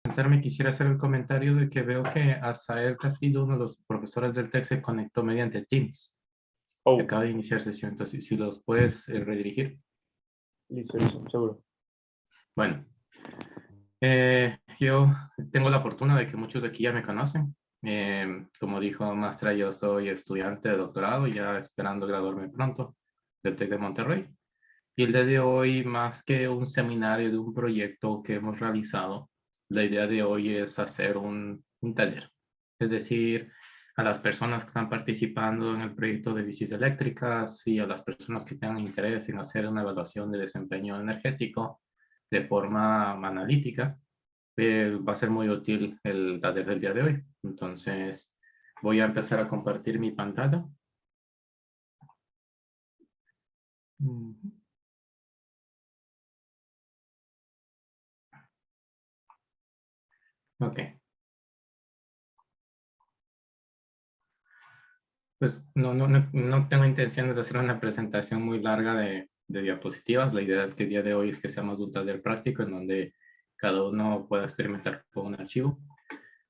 Presentarme, quisiera hacer el comentario de que veo que Asael Castillo, uno de los profesores del TEC, se conectó mediante Teams, que Oh, acaba de iniciar sesión. Entonces, si los puedes redirigir. listo, seguro. Bueno, yo tengo la fortuna de que muchos de aquí ya me conocen. Como dijo Mastra, yo soy estudiante de doctorado, ya esperando graduarme pronto del TEC de Monterrey. Y el día de hoy, más que un seminario de un proyecto que hemos realizado, la idea de hoy es hacer un taller. Es decir, a las personas que están participando en el proyecto de bicis eléctricas y a las personas que tengan interés en hacer una evaluación de desempeño energético de forma analítica, va a ser muy útil el taller del día de hoy. Entonces, voy a empezar a compartir mi pantalla. Ok. Pues no tengo intenciones de hacer una presentación muy larga de diapositivas. La idea del día de hoy es que sea más un taller práctico en donde cada uno pueda experimentar con un archivo,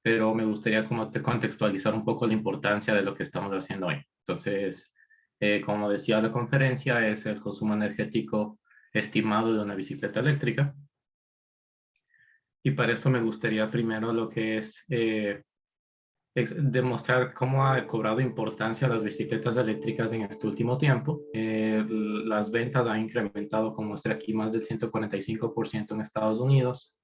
pero me gustaría como contextualizar un poco la importancia de lo que estamos haciendo hoy. Entonces, como decía la conferencia, es el consumo energético estimado de una bicicleta eléctrica. Y para eso me gustaría primero lo que es demostrar cómo ha cobrado importancia las bicicletas eléctricas en este último tiempo. Las ventas han incrementado, como muestra aquí, más del 145% en Estados Unidos.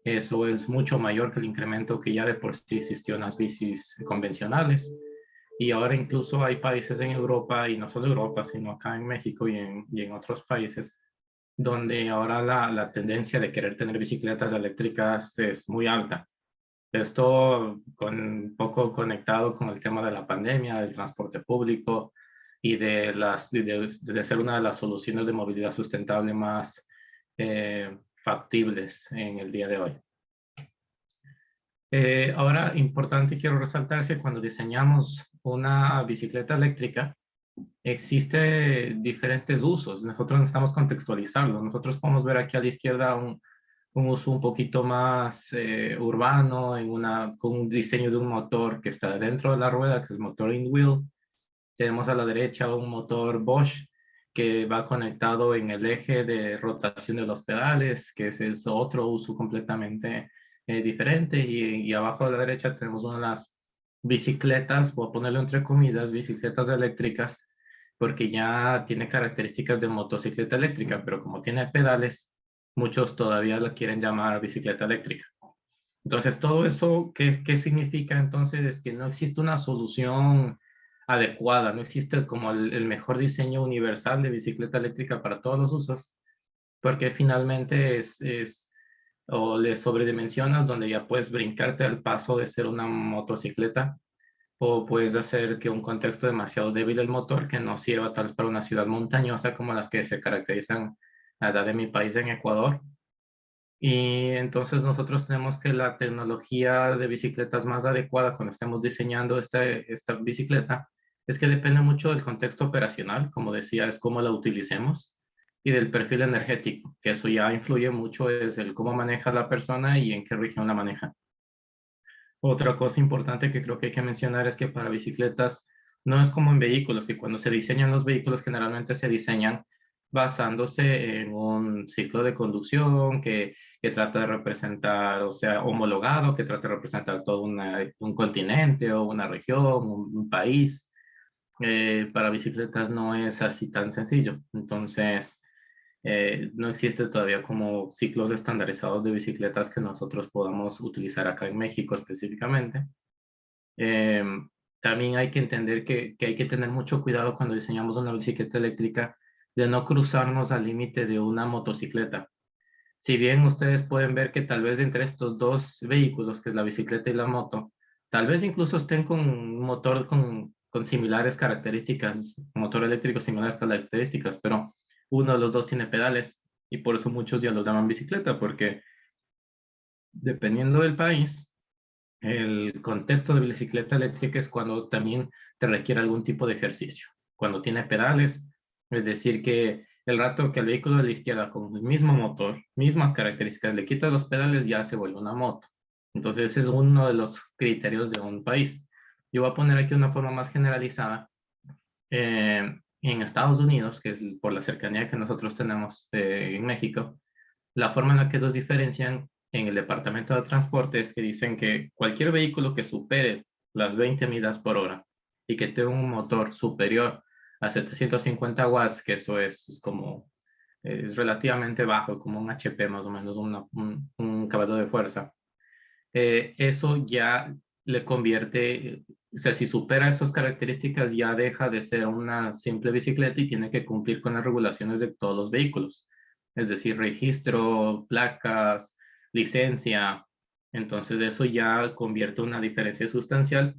Eso es mucho mayor que el incremento que ya de por sí existió en las bicis convencionales. Y ahora incluso hay países en Europa, y no solo Europa, sino acá en México y en otros países, donde ahora la tendencia de querer tener bicicletas eléctricas es muy alta. Esto un poco conectado con el tema de la pandemia, del transporte público y de ser una de las soluciones de movilidad sustentable más factibles en el día de hoy. Ahora, importante, quiero resaltar que cuando diseñamos una bicicleta eléctrica, existe diferentes usos. Nosotros necesitamos contextualizarlo. Nosotros podemos ver aquí a la izquierda un uso un poquito más urbano, con un diseño de un motor que está dentro de la rueda, que es el motor in-wheel. Tenemos a la derecha un motor Bosch que va conectado en el eje de rotación de los pedales, que es otro uso completamente diferente. Y abajo a la derecha tenemos una de las bicicletas, voy a ponerlo entre comillas, bicicletas eléctricas, porque ya tiene características de motocicleta eléctrica, pero como tiene pedales, muchos todavía la quieren llamar bicicleta eléctrica. Entonces, todo eso, ¿qué significa entonces? Es que no existe una solución adecuada, no existe como el mejor diseño universal de bicicleta eléctrica para todos los usos, porque finalmente o le sobredimensionas donde ya puedes brincarte al paso de ser una motocicleta, o puedes hacer que un contexto demasiado débil del motor que no sirva tal vez para una ciudad montañosa como las que se caracterizan a la de mi país en Ecuador. Y entonces nosotros tenemos que la tecnología de bicicletas más adecuada cuando estemos diseñando esta bicicleta es que depende mucho del contexto operacional, como decía, es cómo la utilicemos y del perfil energético, que eso ya influye mucho, es el cómo maneja la persona y en qué región la maneja. Otra cosa importante que creo que hay que mencionar es que para bicicletas no es como en vehículos, que cuando se diseñan los vehículos generalmente se diseñan basándose en un ciclo de conducción que trata de representar, o sea, homologado, que trata de representar todo un continente o una región, un país. Para bicicletas no es así tan sencillo. Entonces, no existe todavía como ciclos estandarizados de bicicletas que nosotros podamos utilizar acá en México específicamente. Eh, También hay que entender que hay que tener mucho cuidado cuando diseñamos una bicicleta eléctrica de no cruzarnos al límite de una motocicleta. Si bien ustedes pueden ver que tal vez entre estos dos vehículos, que es la bicicleta y la moto, tal vez incluso estén con un motor con similares características, un motor eléctrico similares características, pero uno de los dos tiene pedales y por eso muchos ya los llaman bicicleta, porque dependiendo del país, el contexto de bicicleta eléctrica es cuando también te requiere algún tipo de ejercicio. Cuando tiene pedales, es decir, que El rato que al vehículo de la izquierda con el mismo motor, mismas características, le quitas los pedales, ya se vuelve una moto. Entonces, ese es uno de los criterios de un país. Yo voy a poner aquí una forma más generalizada. En Estados Unidos, que es por la cercanía que nosotros tenemos en México, la forma en la que los diferencian en el Departamento de Transporte es que dicen que cualquier vehículo que supere las 20 millas por hora y que tenga un motor superior a 750 watts, que eso es como, es relativamente bajo, como un HP más o menos, un caballo de fuerza, eso ya le convierte, o sea, si supera esas características ya deja de ser una simple bicicleta y tiene que cumplir con las regulaciones de todos los vehículos, es decir, registro, placas, licencia. Entonces eso ya convierte una diferencia sustancial.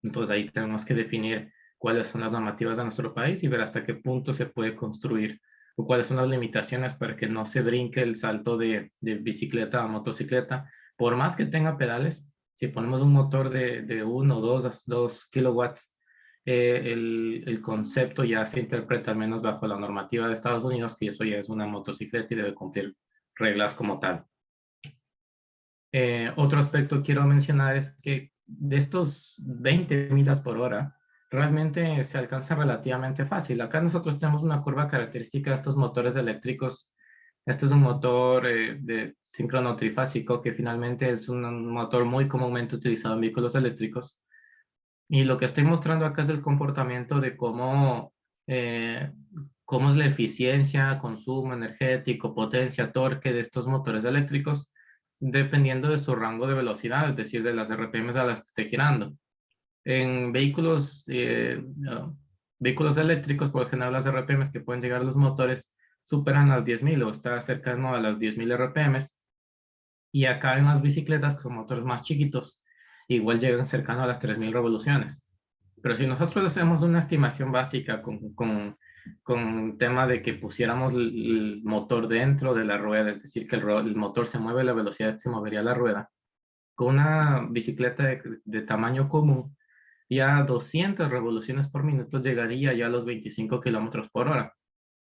Entonces ahí tenemos que definir cuáles son las normativas de nuestro país y ver hasta qué punto se puede construir o cuáles son las limitaciones para que no se brinque el salto de bicicleta a motocicleta. Por más que tenga pedales, si ponemos un motor de 1 o 2 kilowatts, el concepto ya se interpreta al menos bajo la normativa de Estados Unidos, que eso ya es una motocicleta y debe cumplir reglas como tal. Otro aspecto que quiero mencionar es que de estos 20 millas por hora, realmente se alcanza relativamente fácil. Acá nosotros tenemos una curva característica de estos motores eléctricos. Este es un motor de síncrono trifásico que finalmente es un motor muy comúnmente utilizado en vehículos eléctricos. Y lo que estoy mostrando acá es el comportamiento de eh, cómo es la eficiencia, consumo energético, potencia, torque de estos motores eléctricos, dependiendo de su rango de velocidad, es decir, de las RPMs a las que esté girando. En vehículos eléctricos, por lo general, las RPMs que pueden llegar a los motores superan las 10.000 o está cercano a las 10.000 RPMs. Y acá en las bicicletas, que son motores más chiquitos, igual llegan cercano a las 3.000 revoluciones. Pero si nosotros hacemos una estimación básica con tema de que pusiéramos el motor dentro de la rueda, es decir, que el motor se mueve a la velocidad que se movería la rueda, con una bicicleta de tamaño común, ya a 200 revoluciones por minuto llegaría ya a los 25 kilómetros por hora.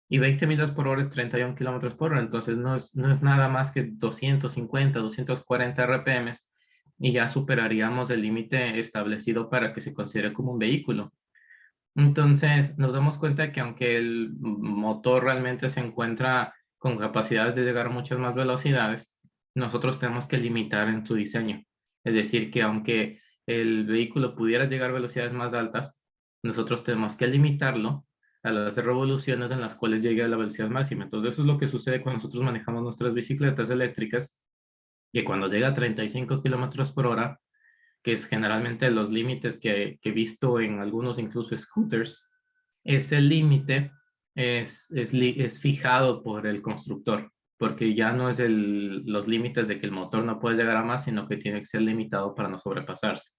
Y 20 millas por hora es 31 kilómetros por hora, entonces no es nada más que 250, 240 RPMs y ya superaríamos el límite establecido para que se considere como un vehículo. Entonces nos damos cuenta que aunque el motor realmente se encuentra con capacidades de llegar a muchas más velocidades, nosotros tenemos que limitar en su diseño. Es decir, que aunque el vehículo pudiera llegar a velocidades más altas, nosotros tenemos que limitarlo a las revoluciones en las cuales llegue a la velocidad máxima. Entonces eso es lo que sucede cuando nosotros manejamos nuestras bicicletas eléctricas, que cuando llega a 35 kilómetros por hora, que es generalmente los límites que he visto en algunos incluso scooters, ese límite es fijado por el constructor, porque ya no es los límites de que el motor no puede llegar a más, sino que tiene que ser limitado para no sobrepasarse.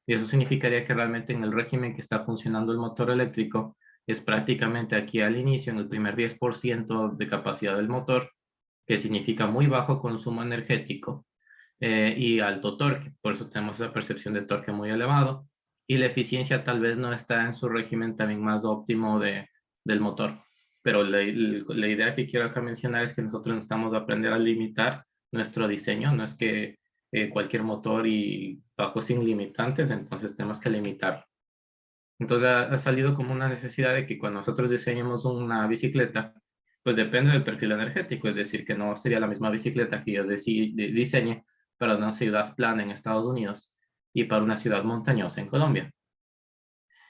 Y eso significaría que realmente en el régimen que está funcionando el motor eléctrico, es prácticamente aquí al inicio, en el primer 10% de capacidad del motor, que significa muy bajo consumo energético y alto torque. Por eso tenemos esa percepción de torque muy elevado. Y la eficiencia tal vez no está en su régimen también más óptimo del motor. Pero la idea que quiero acá mencionar es que nosotros necesitamos aprender a limitar nuestro diseño. No es que cualquier motor y bajo sin limitantes, entonces tenemos que limitar. Entonces ha salido como una necesidad de que cuando nosotros diseñemos una bicicleta, pues depende del perfil energético, es decir, que no sería la misma bicicleta que yo diseñe para una ciudad plana en Estados Unidos y para una ciudad montañosa en Colombia.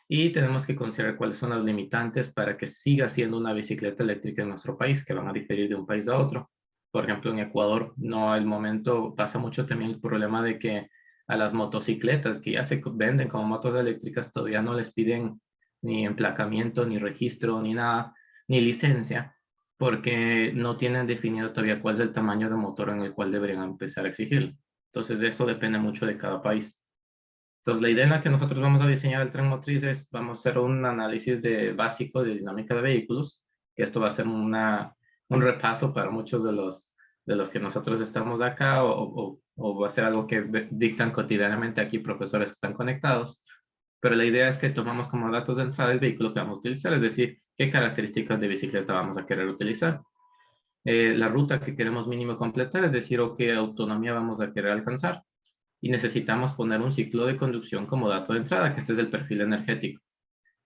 Y tenemos que considerar cuáles son las limitantes para que siga siendo una bicicleta eléctrica en nuestro país, que van a diferir de un país a otro. Por ejemplo, en Ecuador, no al momento pasa mucho también el problema de que a las motocicletas que ya se venden como motos eléctricas todavía no les piden ni emplacamiento, ni registro, ni nada, ni licencia, porque no tienen definido todavía cuál es el tamaño de motor en el cual deberían empezar a exigirlo. Entonces, eso depende mucho de cada país. Entonces, la idea en la que nosotros vamos a diseñar el tren motriz es, vamos a hacer un análisis básico de dinámica de vehículos, que esto va a ser un repaso para muchos de los que nosotros estamos acá o va a ser algo que dictan cotidianamente aquí profesores que están conectados. Pero la idea es que tomamos como datos de entrada el vehículo que vamos a utilizar, es decir, qué características de bicicleta vamos a querer utilizar. La ruta que queremos mínimo completar, es decir, o qué autonomía vamos a querer alcanzar. Y necesitamos poner un ciclo de conducción como dato de entrada, que este es el perfil energético.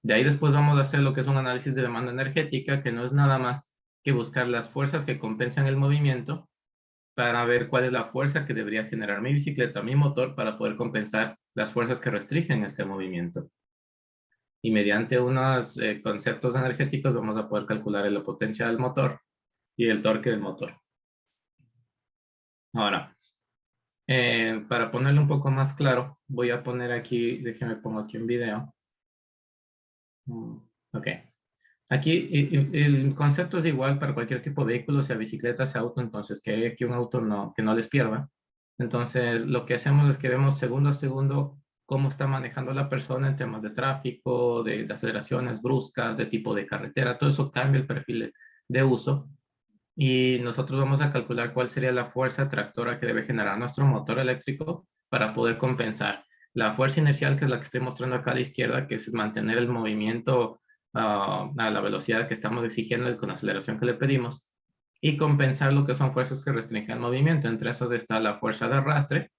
De ahí después vamos a hacer lo que es un análisis de demanda energética, que no es nada más que buscar las fuerzas que compensan el movimiento para ver cuál es la fuerza que debería generar mi bicicleta, mi motor, para poder compensar las fuerzas que restringen este movimiento. Y mediante unos conceptos energéticos vamos a poder calcular la potencia del motor y el torque del motor. Ahora, para ponerlo un poco más claro, voy a poner aquí, déjenme pongo aquí un video. Ok. Aquí el concepto es igual para cualquier tipo de vehículo, sea bicicleta, sea auto, entonces que un auto que no les pierda. Entonces, lo que hacemos es que vemos segundo a segundo cómo está manejando la persona en temas de tráfico, de aceleraciones bruscas, de tipo de carretera, todo eso cambia el perfil de uso. Y nosotros vamos a calcular cuál sería la fuerza tractora que debe generar nuestro motor eléctrico para poder compensar la fuerza inercial, que es la que estoy mostrando acá a la izquierda, que es mantener el movimiento a la velocidad que estamos exigiendo y con la aceleración que le pedimos, y compensar lo que son fuerzas que restringen el movimiento. Entre esas está la fuerza de arrastre,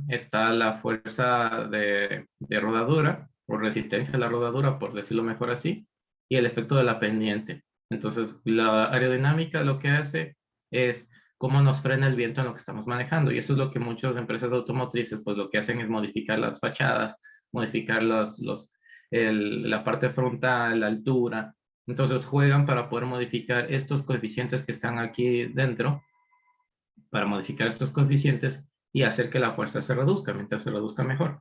está la fuerza de rodadura, o resistencia a la rodadura, por decirlo mejor así, y el efecto de la pendiente. Entonces, la aerodinámica lo que hace es cómo nos frena el viento en lo que estamos manejando. Y eso es lo que muchas empresas automotrices, pues lo que hacen es modificar las fachadas, modificar la parte frontal, la altura. Entonces, juegan para poder modificar estos coeficientes que están aquí dentro, para modificar estos coeficientes y hacer que la fuerza se reduzca. Mientras se reduzca, mejor.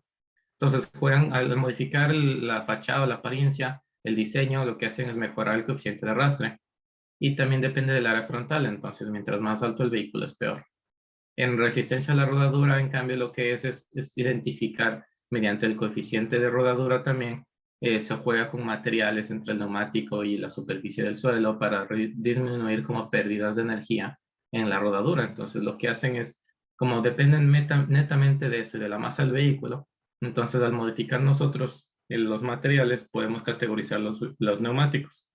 Entonces, juegan al modificar la fachada, la apariencia, el diseño, lo que hacen es mejorar el coeficiente de arrastre. Y también depende del área frontal, entonces mientras más alto el vehículo es peor. En resistencia a la rodadura, en cambio, lo que es identificar mediante el coeficiente de rodadura también, se juega con materiales entre el neumático y la superficie del suelo para disminuir como pérdidas de energía en la rodadura. Entonces, lo que hacen es, como dependen netamente de eso y de la masa del vehículo, entonces al modificar nosotros los materiales podemos categorizar los neumáticos.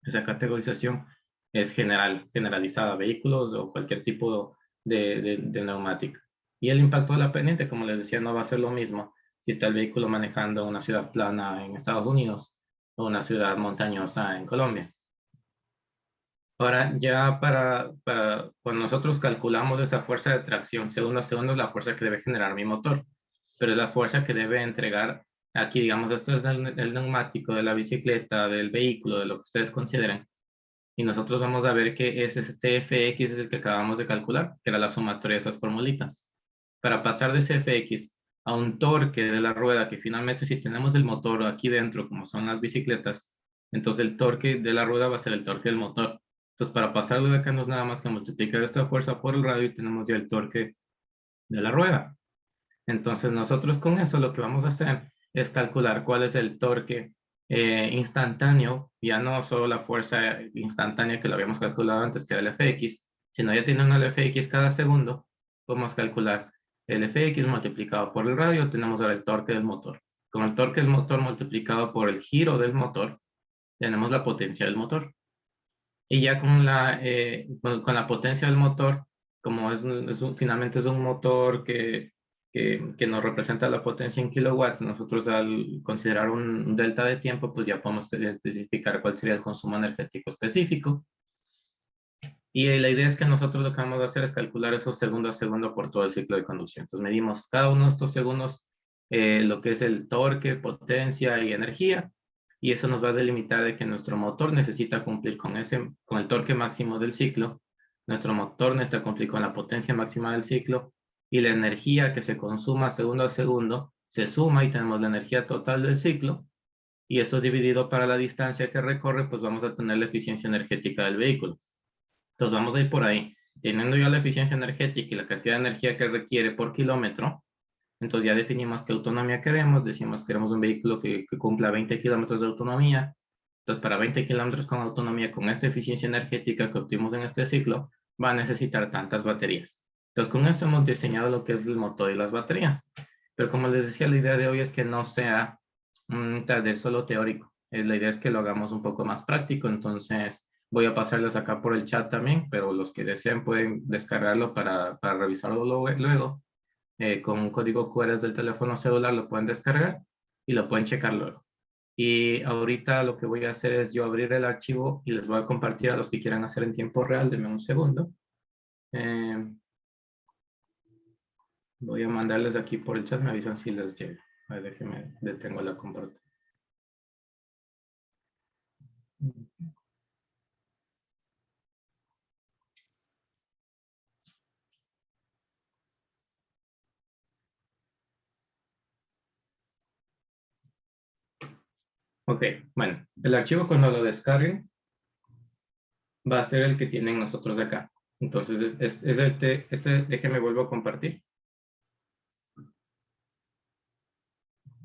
Esa categorización es generalizada, vehículos o cualquier tipo de neumática. Y el impacto de la pendiente, como les decía, no va a ser lo mismo si está el vehículo manejando una ciudad plana en Estados Unidos o una ciudad montañosa en Colombia. Ahora, ya cuando nosotros calculamos esa fuerza de tracción, segundo a segundo es la fuerza que debe generar mi motor, pero es la fuerza que debe entregar aquí, digamos, esto es el neumático de la bicicleta, del vehículo, de lo que ustedes consideren. Y nosotros vamos a ver que ese TFX es el que acabamos de calcular, que era la sumatoria de esas formulitas. Para pasar de ese FX a un torque de la rueda, que finalmente si tenemos el motor aquí dentro, como son las bicicletas, entonces el torque de la rueda va a ser el torque del motor. Entonces, para pasarlo de acá no es nada más que multiplicar esta fuerza por el radio y tenemos ya el torque de la rueda. Entonces, nosotros con eso lo que vamos a hacer es calcular cuál es el torque instantáneo, ya no solo la fuerza instantánea que lo habíamos calculado antes, que era el Fx, sino ya teniendo el Fx cada segundo, podemos calcular el Fx multiplicado por el radio, tenemos ahora el torque del motor. Con el torque del motor multiplicado por el giro del motor, tenemos la potencia del motor. Y ya con la potencia del motor, como finalmente es un motor que nos representa la potencia en kilowatts, nosotros al considerar un delta de tiempo, pues ya podemos identificar cuál sería el consumo energético específico. Y la idea es que nosotros lo que vamos a hacer es calcular esos segundo a segundo por todo el ciclo de conducción. Entonces medimos cada uno de estos segundos lo que es el torque, potencia y energía, y eso nos va a delimitar de que nuestro motor necesita cumplir con el torque máximo del ciclo, nuestro motor necesita cumplir con la potencia máxima del ciclo, y la energía que se consuma segundo a segundo se suma y tenemos la energía total del ciclo, y eso dividido para la distancia que recorre, pues vamos a tener la eficiencia energética del vehículo. Entonces vamos a ir por ahí, teniendo ya la eficiencia energética y la cantidad de energía que requiere por kilómetro. Entonces ya definimos qué autonomía queremos, decimos que queremos un vehículo que cumpla 20 kilómetros de autonomía. Entonces para 20 kilómetros con autonomía, con esta eficiencia energética que obtuvimos en este ciclo, va a necesitar tantas baterías. Entonces con eso hemos diseñado lo que es el motor y las baterías. Pero como les decía, la idea de hoy es que no sea un taller solo teórico. La idea es que lo hagamos un poco más práctico, entonces voy a pasarles acá por el chat también, pero los que deseen pueden descargarlo para revisarlo luego. Con un código QR del teléfono celular lo pueden descargar y lo pueden checar luego. Y ahorita lo que voy a hacer es yo abrir el archivo y les voy a compartir a los que quieran hacer en tiempo real. Denme un segundo. Voy a mandarles aquí por el chat, me avisan si les llega. A ver, déjenme, detengo la compartida. Ok, bueno, el archivo cuando lo descarguen va a ser el que tienen nosotros acá. Entonces, déjenme vuelvo a compartir.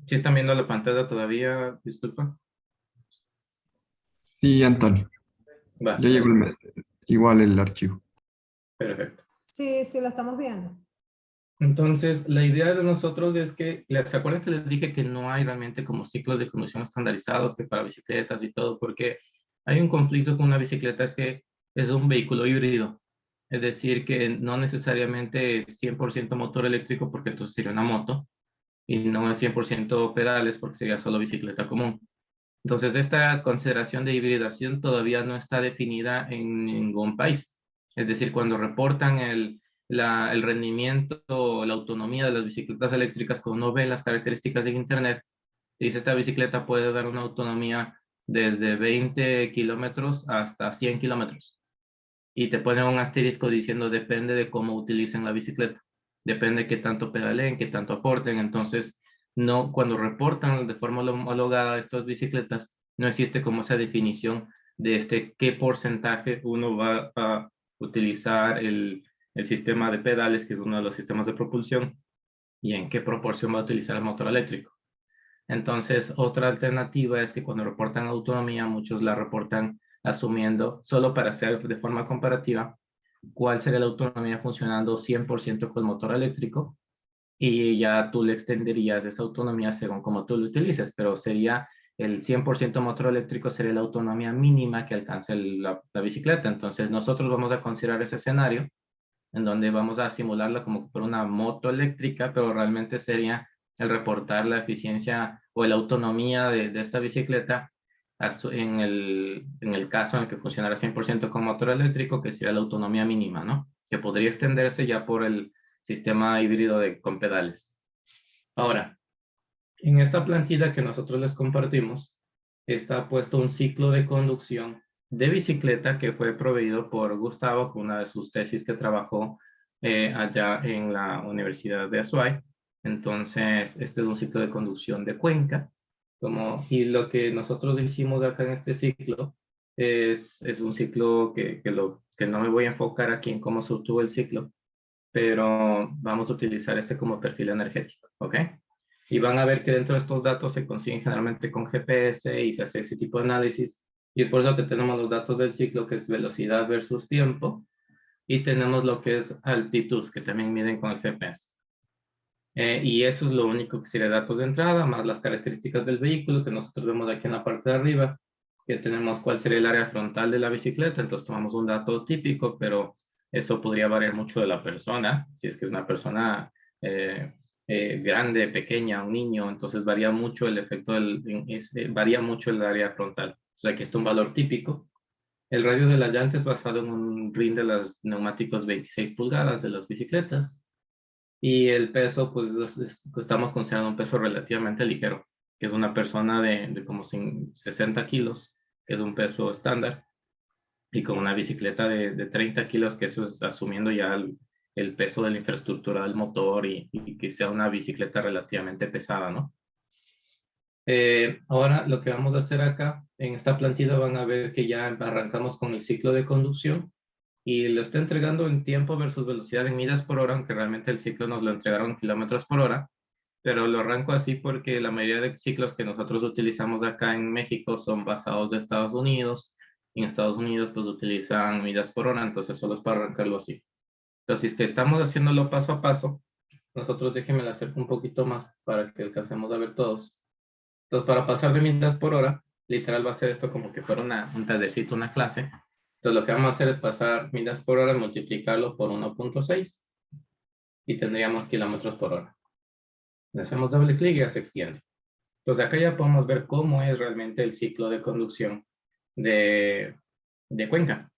Si están viendo la pantalla todavía, disculpa. Sí, Antonio. Va, Ya llegó igual el archivo. perfecto. Sí, sí, lo estamos viendo. Entonces, la idea de nosotros es que, ¿se acuerdan que les dije que no hay realmente como ciclos de conducción estandarizados que para bicicletas y todo? Porque hay un conflicto con una bicicleta, es que es un vehículo híbrido. Es decir, que no necesariamente es 100% motor eléctrico porque entonces sería una moto, y no es 100% pedales porque sería solo bicicleta común. Entonces, esta consideración de hibridación todavía no está definida en ningún país. Es decir, cuando reportan el rendimiento o la autonomía de las bicicletas eléctricas, cuando uno ve las características de Internet, dice esta bicicleta puede dar una autonomía desde 20 kilómetros hasta 100 kilómetros. Y te ponen un asterisco diciendo depende de cómo utilicen la bicicleta. Depende de qué tanto pedaleen, qué tanto aporten. Entonces, no, cuando reportan de forma homologada estas bicicletas, no existe como esa definición de qué porcentaje uno va a utilizar el sistema de pedales, que es uno de los sistemas de propulsión, y en qué proporción va a utilizar el motor eléctrico. Entonces, otra alternativa es que cuando reportan autonomía, muchos la reportan asumiendo, solo para hacer de forma comparativa, cuál sería la autonomía funcionando 100% con motor eléctrico, y ya tú le extenderías esa autonomía según como tú lo utilices, pero sería el 100% motor eléctrico sería la autonomía mínima que alcance la bicicleta. Entonces nosotros vamos a considerar ese escenario en donde vamos a simularla como por una moto eléctrica, pero realmente sería el reportar la eficiencia o la autonomía de esta bicicleta en el caso en el que funcionara 100% con motor eléctrico, que sería la autonomía mínima, ¿no? Que podría extenderse ya por el sistema híbrido con pedales. Ahora, en esta plantilla que nosotros les compartimos, está puesto un ciclo de conducción de bicicleta que fue proveído por Gustavo con una de sus tesis que trabajó allá en la Universidad de Azuay. Entonces, este es un ciclo de conducción de Cuenca. Y lo que nosotros hicimos acá en este ciclo es un ciclo que no me voy a enfocar aquí en cómo se obtuvo el ciclo, pero vamos a utilizar este como perfil energético, ¿ok? Y van a ver que dentro de estos datos se consiguen generalmente con GPS y se hace ese tipo de análisis. Y es por eso que tenemos los datos del ciclo, que es velocidad versus tiempo, y tenemos lo que es altitud, que también miden con el GPS. Y eso es lo único que sería datos de entrada, más las características del vehículo, que nosotros vemos aquí en la parte de arriba, que tenemos cuál sería el área frontal de la bicicleta. Entonces tomamos un dato típico, pero eso podría variar mucho de la persona, si es que es una persona grande, pequeña, un niño, entonces varía mucho el efecto, varía mucho el área frontal. O sea, aquí está un valor típico. El radio de la llanta es basado en un rin de los neumáticos 26 pulgadas de las bicicletas. Y el peso, pues estamos considerando un peso relativamente ligero, que es una persona de como 60 kilos, que es un peso estándar, y con una bicicleta de 30 kilos, que eso es asumiendo ya el peso de la infraestructura del motor y que sea una bicicleta relativamente pesada, ¿no? Ahora lo que vamos a hacer acá, en esta plantilla van a ver que ya arrancamos con el ciclo de conducción y lo está entregando en tiempo versus velocidad en millas por hora, aunque realmente el ciclo nos lo entregaron en kilómetros por hora, pero lo arranco así porque la mayoría de ciclos que nosotros utilizamos acá en México son basados de Estados Unidos, y en Estados Unidos pues utilizan millas por hora, entonces solo es para arrancarlo así. Entonces, si es que estamos haciéndolo paso a paso, nosotros déjenme lo acerco un poquito más para que alcancemos a ver todos. Entonces, para pasar de millas por hora, literal va a ser esto como que fuera un tallercito, una clase. Entonces lo que vamos a hacer es pasar millas por hora, multiplicarlo por 1.6 y tendríamos kilómetros por hora. Le hacemos doble clic y ya se extiende. Entonces acá ya podemos ver cómo es realmente el ciclo de conducción de Cuenca.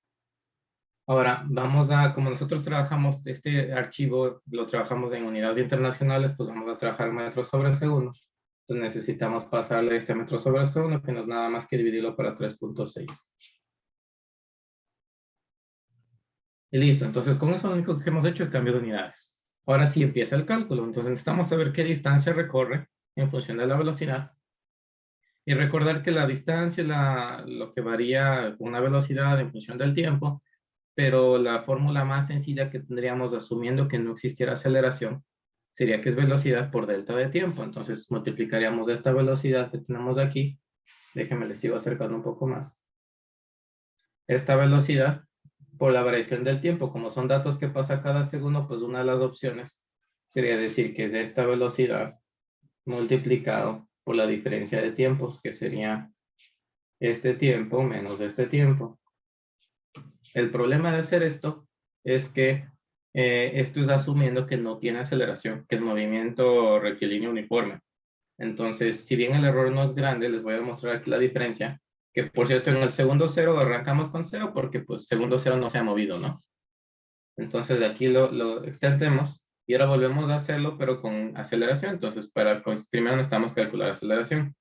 Ahora, vamos a, como nosotros trabajamos este archivo, lo trabajamos en unidades internacionales, pues vamos a trabajar metros sobre segundo. Entonces necesitamos pasarle este metro sobre segundo, que no es nada más que dividirlo para 3.6. Y listo, entonces con eso lo único que hemos hecho es cambio de unidades. Ahora sí empieza el cálculo, entonces necesitamos saber qué distancia recorre en función de la velocidad. Y recordar que la distancia es lo que varía con una velocidad en función del tiempo, pero la fórmula más sencilla que tendríamos asumiendo que no existiera aceleración sería que es velocidad por delta de tiempo. Entonces multiplicaríamos esta velocidad que tenemos aquí. Déjenme les sigo acercando un poco más. Esta velocidad por la variación del tiempo. Como son datos que pasa cada segundo, pues una de las opciones sería decir que es esta velocidad multiplicado por la diferencia de tiempos, que sería este tiempo menos este tiempo. El problema de hacer esto es que esto es asumiendo que no tiene aceleración, que es movimiento rectilíneo uniforme. Entonces, si bien el error no es grande, les voy a mostrar aquí la diferencia, que por cierto en el segundo cero arrancamos con cero porque pues segundo cero no se ha movido, ¿no? Entonces de aquí lo extendemos y ahora volvemos a hacerlo pero con aceleración. Entonces primero necesitamos calcular aceleración.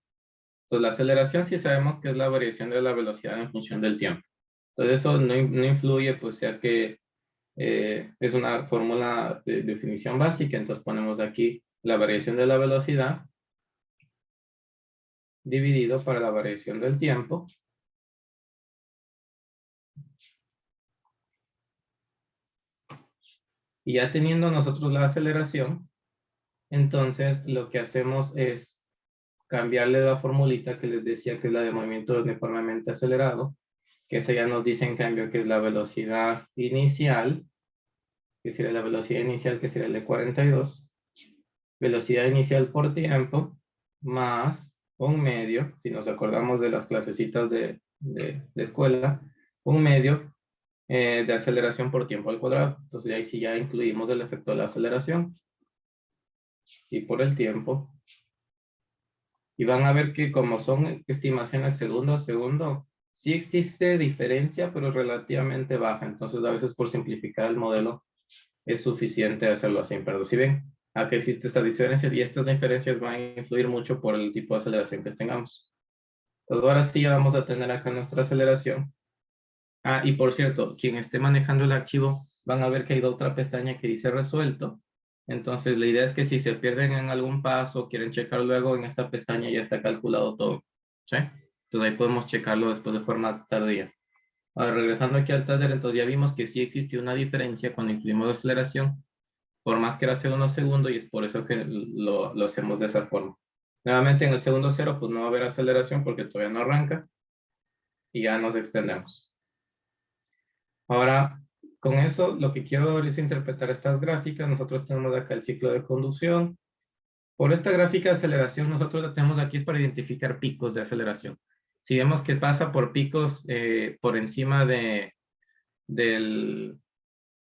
Entonces la aceleración sí sabemos que es la variación de la velocidad en función del tiempo. Entonces eso no influye, pues ya que es una fórmula de definición básica. Entonces ponemos aquí la variación de la velocidad dividido para la variación del tiempo. Y ya teniendo nosotros la aceleración, entonces lo que hacemos es cambiarle la formulita que les decía que es la de movimiento uniformemente acelerado, que esa ya nos dice en cambio que es la velocidad inicial, que sería la velocidad inicial, que sería el de 42, velocidad inicial por tiempo, más un medio, si nos acordamos de las clasecitas de escuela, un medio de aceleración por tiempo al cuadrado. Entonces ahí sí ya incluimos el efecto de la aceleración y por el tiempo. Y van a ver que como son estimaciones segundo a segundo, sí existe diferencia, pero relativamente baja. Entonces a veces por simplificar el modelo es suficiente hacerlo así. Pero si ven, acá existe esa diferencia y estas diferencias van a influir mucho por el tipo de aceleración que tengamos. Pues ahora sí ya vamos a tener acá nuestra aceleración. Ah, y por cierto, quien esté manejando el archivo, van a ver que hay otra pestaña que dice resuelto. Entonces, la idea es que si se pierden en algún paso, quieren checar luego, en esta pestaña ya está calculado todo. ¿Sí? Entonces, ahí podemos checarlo después de forma tardía. Ahora, regresando aquí al taller, entonces ya vimos que sí existió una diferencia cuando incluimos aceleración, por más que era segundo segundo, y es por eso que lo hacemos de esa forma. Nuevamente, en el segundo cero, pues no va a haber aceleración porque todavía no arranca, y ya nos extendemos. Ahora, con eso, lo que quiero es interpretar estas gráficas. Nosotros tenemos acá el ciclo de conducción. Por esta gráfica de aceleración, nosotros la tenemos aquí es para identificar picos de aceleración. Si vemos que pasa por picos por encima de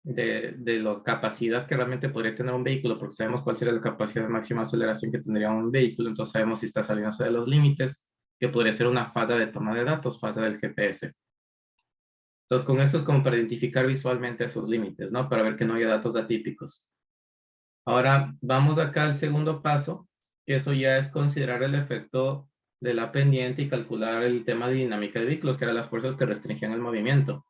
la capacidad que realmente podría tener un vehículo, porque sabemos cuál sería la capacidad máxima de aceleración que tendría un vehículo, entonces sabemos si está saliéndose de los límites, que podría ser una falla de toma de datos, falla del GPS. Entonces, con esto es como para identificar visualmente esos límites, ¿no? Para ver que no haya datos atípicos. Ahora, vamos acá al segundo paso, que eso ya es considerar el efecto de la pendiente y calcular el tema de dinámica de vehículos, que eran las fuerzas que restringían el movimiento.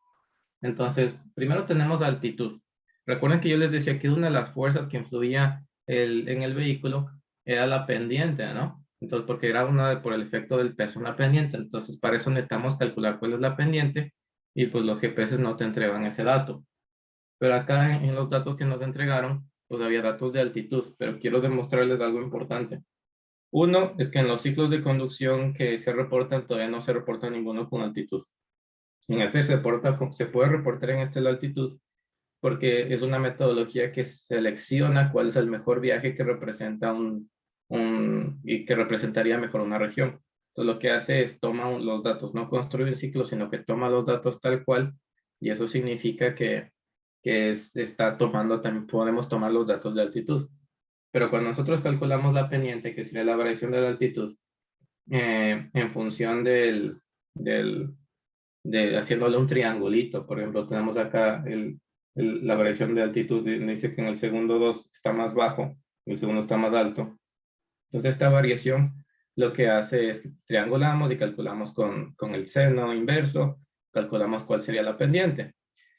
Entonces, primero tenemos altitud. Recuerden que yo les decía que una de las fuerzas que influía en el vehículo era la pendiente, ¿no? Entonces, porque era por el efecto del peso en la pendiente. Entonces, para eso necesitamos calcular cuál es la pendiente y pues los GPS no te entregan ese dato. Pero acá en los datos que nos entregaron, pues había datos de altitud, pero quiero demostrarles algo importante. Uno es que en los ciclos de conducción que se reportan, todavía no se reporta ninguno con altitud. En este se puede reportar en este la altitud porque es una metodología que selecciona cuál es el mejor viaje que representa y que representaría mejor una región. Entonces lo que hace es toma los datos, no construye el ciclo, sino que toma los datos tal cual, y eso significa que está tomando, también podemos tomar los datos de altitud. Pero cuando nosotros calculamos la pendiente, que sería la variación de la altitud, en función haciéndole un triangulito, por ejemplo, tenemos acá la variación de altitud, dice que en el segundo 2 está más bajo, el segundo está más alto. Entonces esta variación lo que hace es que triangulamos y calculamos con el seno inverso, calculamos cuál sería la pendiente.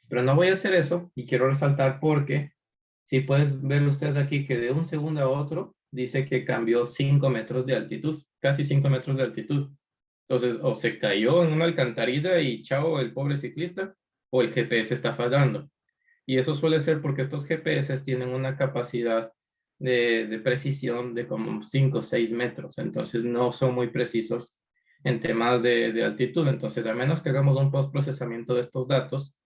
Pero no voy a hacer eso y quiero resaltar porque si puedes ver ustedes aquí que de un segundo a otro dice que cambió 5 metros de altitud, casi 5 metros de altitud. Entonces, o se cayó en una alcantarilla y chao, el pobre ciclista, o el GPS está fallando. Y eso suele ser porque estos GPS tienen una capacidad de precisión de como 5 o 6 metros, entonces no son muy precisos en temas de altitud. Entonces, a menos que hagamos un postprocesamiento de estos datos,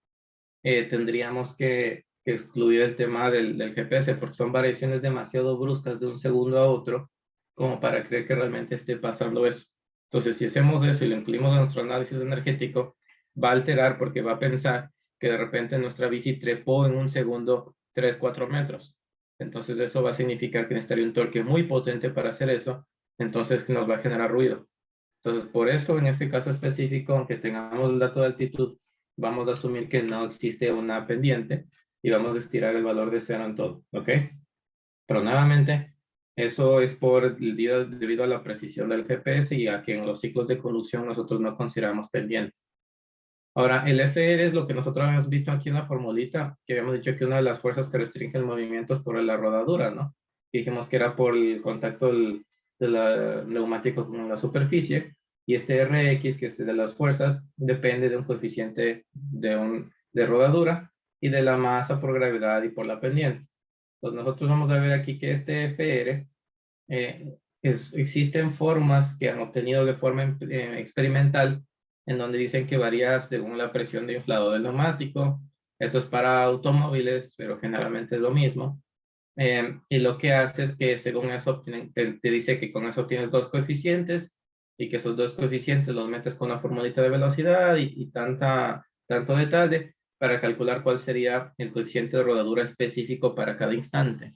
tendríamos que excluir el tema del GPS porque son variaciones demasiado bruscas de un segundo a otro como para creer que realmente esté pasando eso. Entonces, si hacemos eso y lo incluimos en nuestro análisis energético, va a alterar porque va a pensar que de repente nuestra bici trepó en un segundo 3, 4 metros. Entonces, eso va a significar que necesitaría un torque muy potente para hacer eso, entonces nos va a generar ruido. Entonces, por eso, en este caso específico, aunque tengamos el dato de altitud, vamos a asumir que no existe una pendiente y vamos a estirar el valor de 0 en todo, ¿ok? Pero nuevamente, eso es debido a la precisión del GPS y a que en los ciclos de conducción nosotros no consideramos pendiente. Ahora, el FR es lo que nosotros habíamos visto aquí en la formulita, que habíamos dicho que una de las fuerzas que restringe el movimiento es por la rodadura, ¿no? Y dijimos que era por el contacto del neumático con la superficie, y este Rx, que es de las fuerzas, depende de un coeficiente de rodadura y de la masa por gravedad y por la pendiente. Entonces nosotros vamos a ver aquí que este FR, existen formas que han obtenido de forma experimental en donde dicen que varía según la presión de inflado del neumático. Esto es para automóviles, pero generalmente es lo mismo. Y lo que hace es que según eso te dice que con eso tienes dos coeficientes y que esos dos coeficientes los metes con una formulita de velocidad y tanto detalle para calcular cuál sería el coeficiente de rodadura específico para cada instante.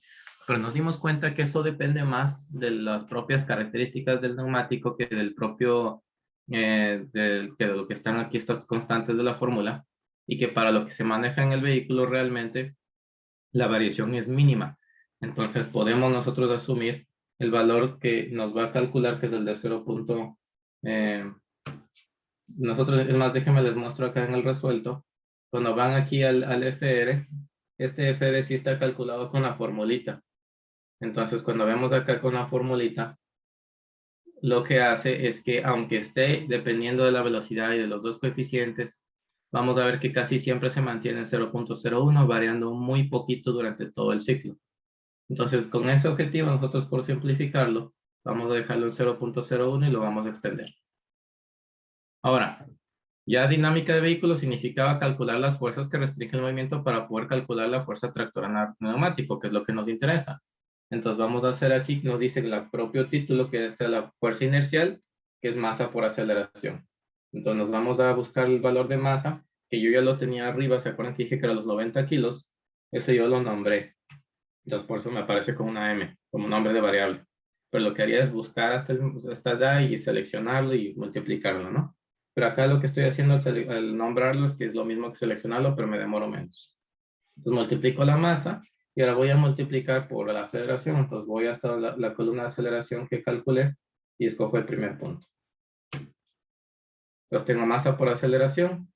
Pero nos dimos cuenta que eso depende más de las propias características del neumático que del propio, que de lo que están aquí estas constantes de la fórmula, y que para lo que se maneja en el vehículo realmente la variación es mínima. Entonces podemos nosotros asumir el valor que nos va a calcular, que es el de 0. Nosotros, es más, déjenme les muestro acá en el resuelto. Cuando van aquí al FR, este FR sí está calculado con la formulita. Entonces, cuando vemos acá con la formulita, lo que hace es que aunque esté dependiendo de la velocidad y de los dos coeficientes, vamos a ver que casi siempre se mantiene en 0.01, variando muy poquito durante todo el ciclo. Entonces, con ese objetivo, nosotros por simplificarlo, vamos a dejarlo en 0.01 y lo vamos a extender. Ahora, ya dinámica de vehículo significaba calcular las fuerzas que restringen el movimiento para poder calcular la fuerza tractora neumático, que es lo que nos interesa. Entonces vamos a hacer aquí, nos dice el propio título, que es la fuerza inercial, que es masa por aceleración. Entonces nos vamos a buscar el valor de masa, que yo ya lo tenía arriba, ¿se acuerdan que dije que era los 90 kilos? Ese yo lo nombré. Entonces por eso me aparece como una M, como nombre de variable. Pero lo que haría es buscar hasta allá y seleccionarlo y multiplicarlo, ¿no? Pero acá lo que estoy haciendo al nombrarlo es que es lo mismo que seleccionarlo, pero me demoro menos. Entonces multiplico la masa y ahora voy a multiplicar por la aceleración. Entonces voy hasta la columna de aceleración que calculé y escojo el primer punto. Entonces tengo masa por aceleración,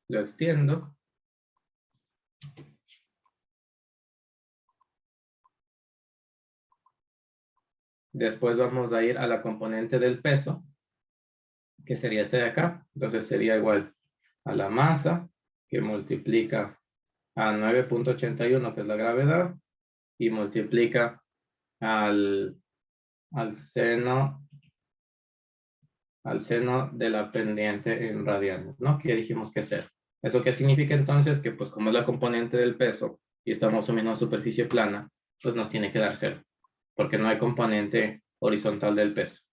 lo extiendo. Después vamos a ir a la componente del peso, que sería este de acá. Entonces sería igual a la masa, que multiplica a 9.81, que es la gravedad, y multiplica al seno de la pendiente en radianes, ¿no? ¿Qué dijimos que hacer? ¿Eso qué significa entonces? Que pues como es la componente del peso y estamos asumiendo una superficie plana, pues nos tiene que dar 0, porque no hay componente horizontal del peso.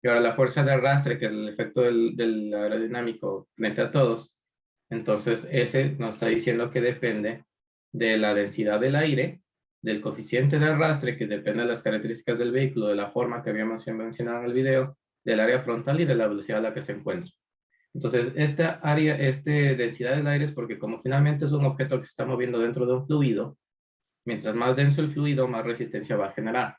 Y ahora la fuerza de arrastre, que es el efecto del aerodinámico frente a todos, entonces ese nos está diciendo que depende de la densidad del aire, del coeficiente de arrastre, que depende de las características del vehículo, de la forma que habíamos mencionado en el video, del área frontal y de la velocidad a la que se encuentra. Entonces, esta área, densidad del aire es porque como finalmente es un objeto que se está moviendo dentro de un fluido, mientras más denso el fluido, más resistencia va a generar.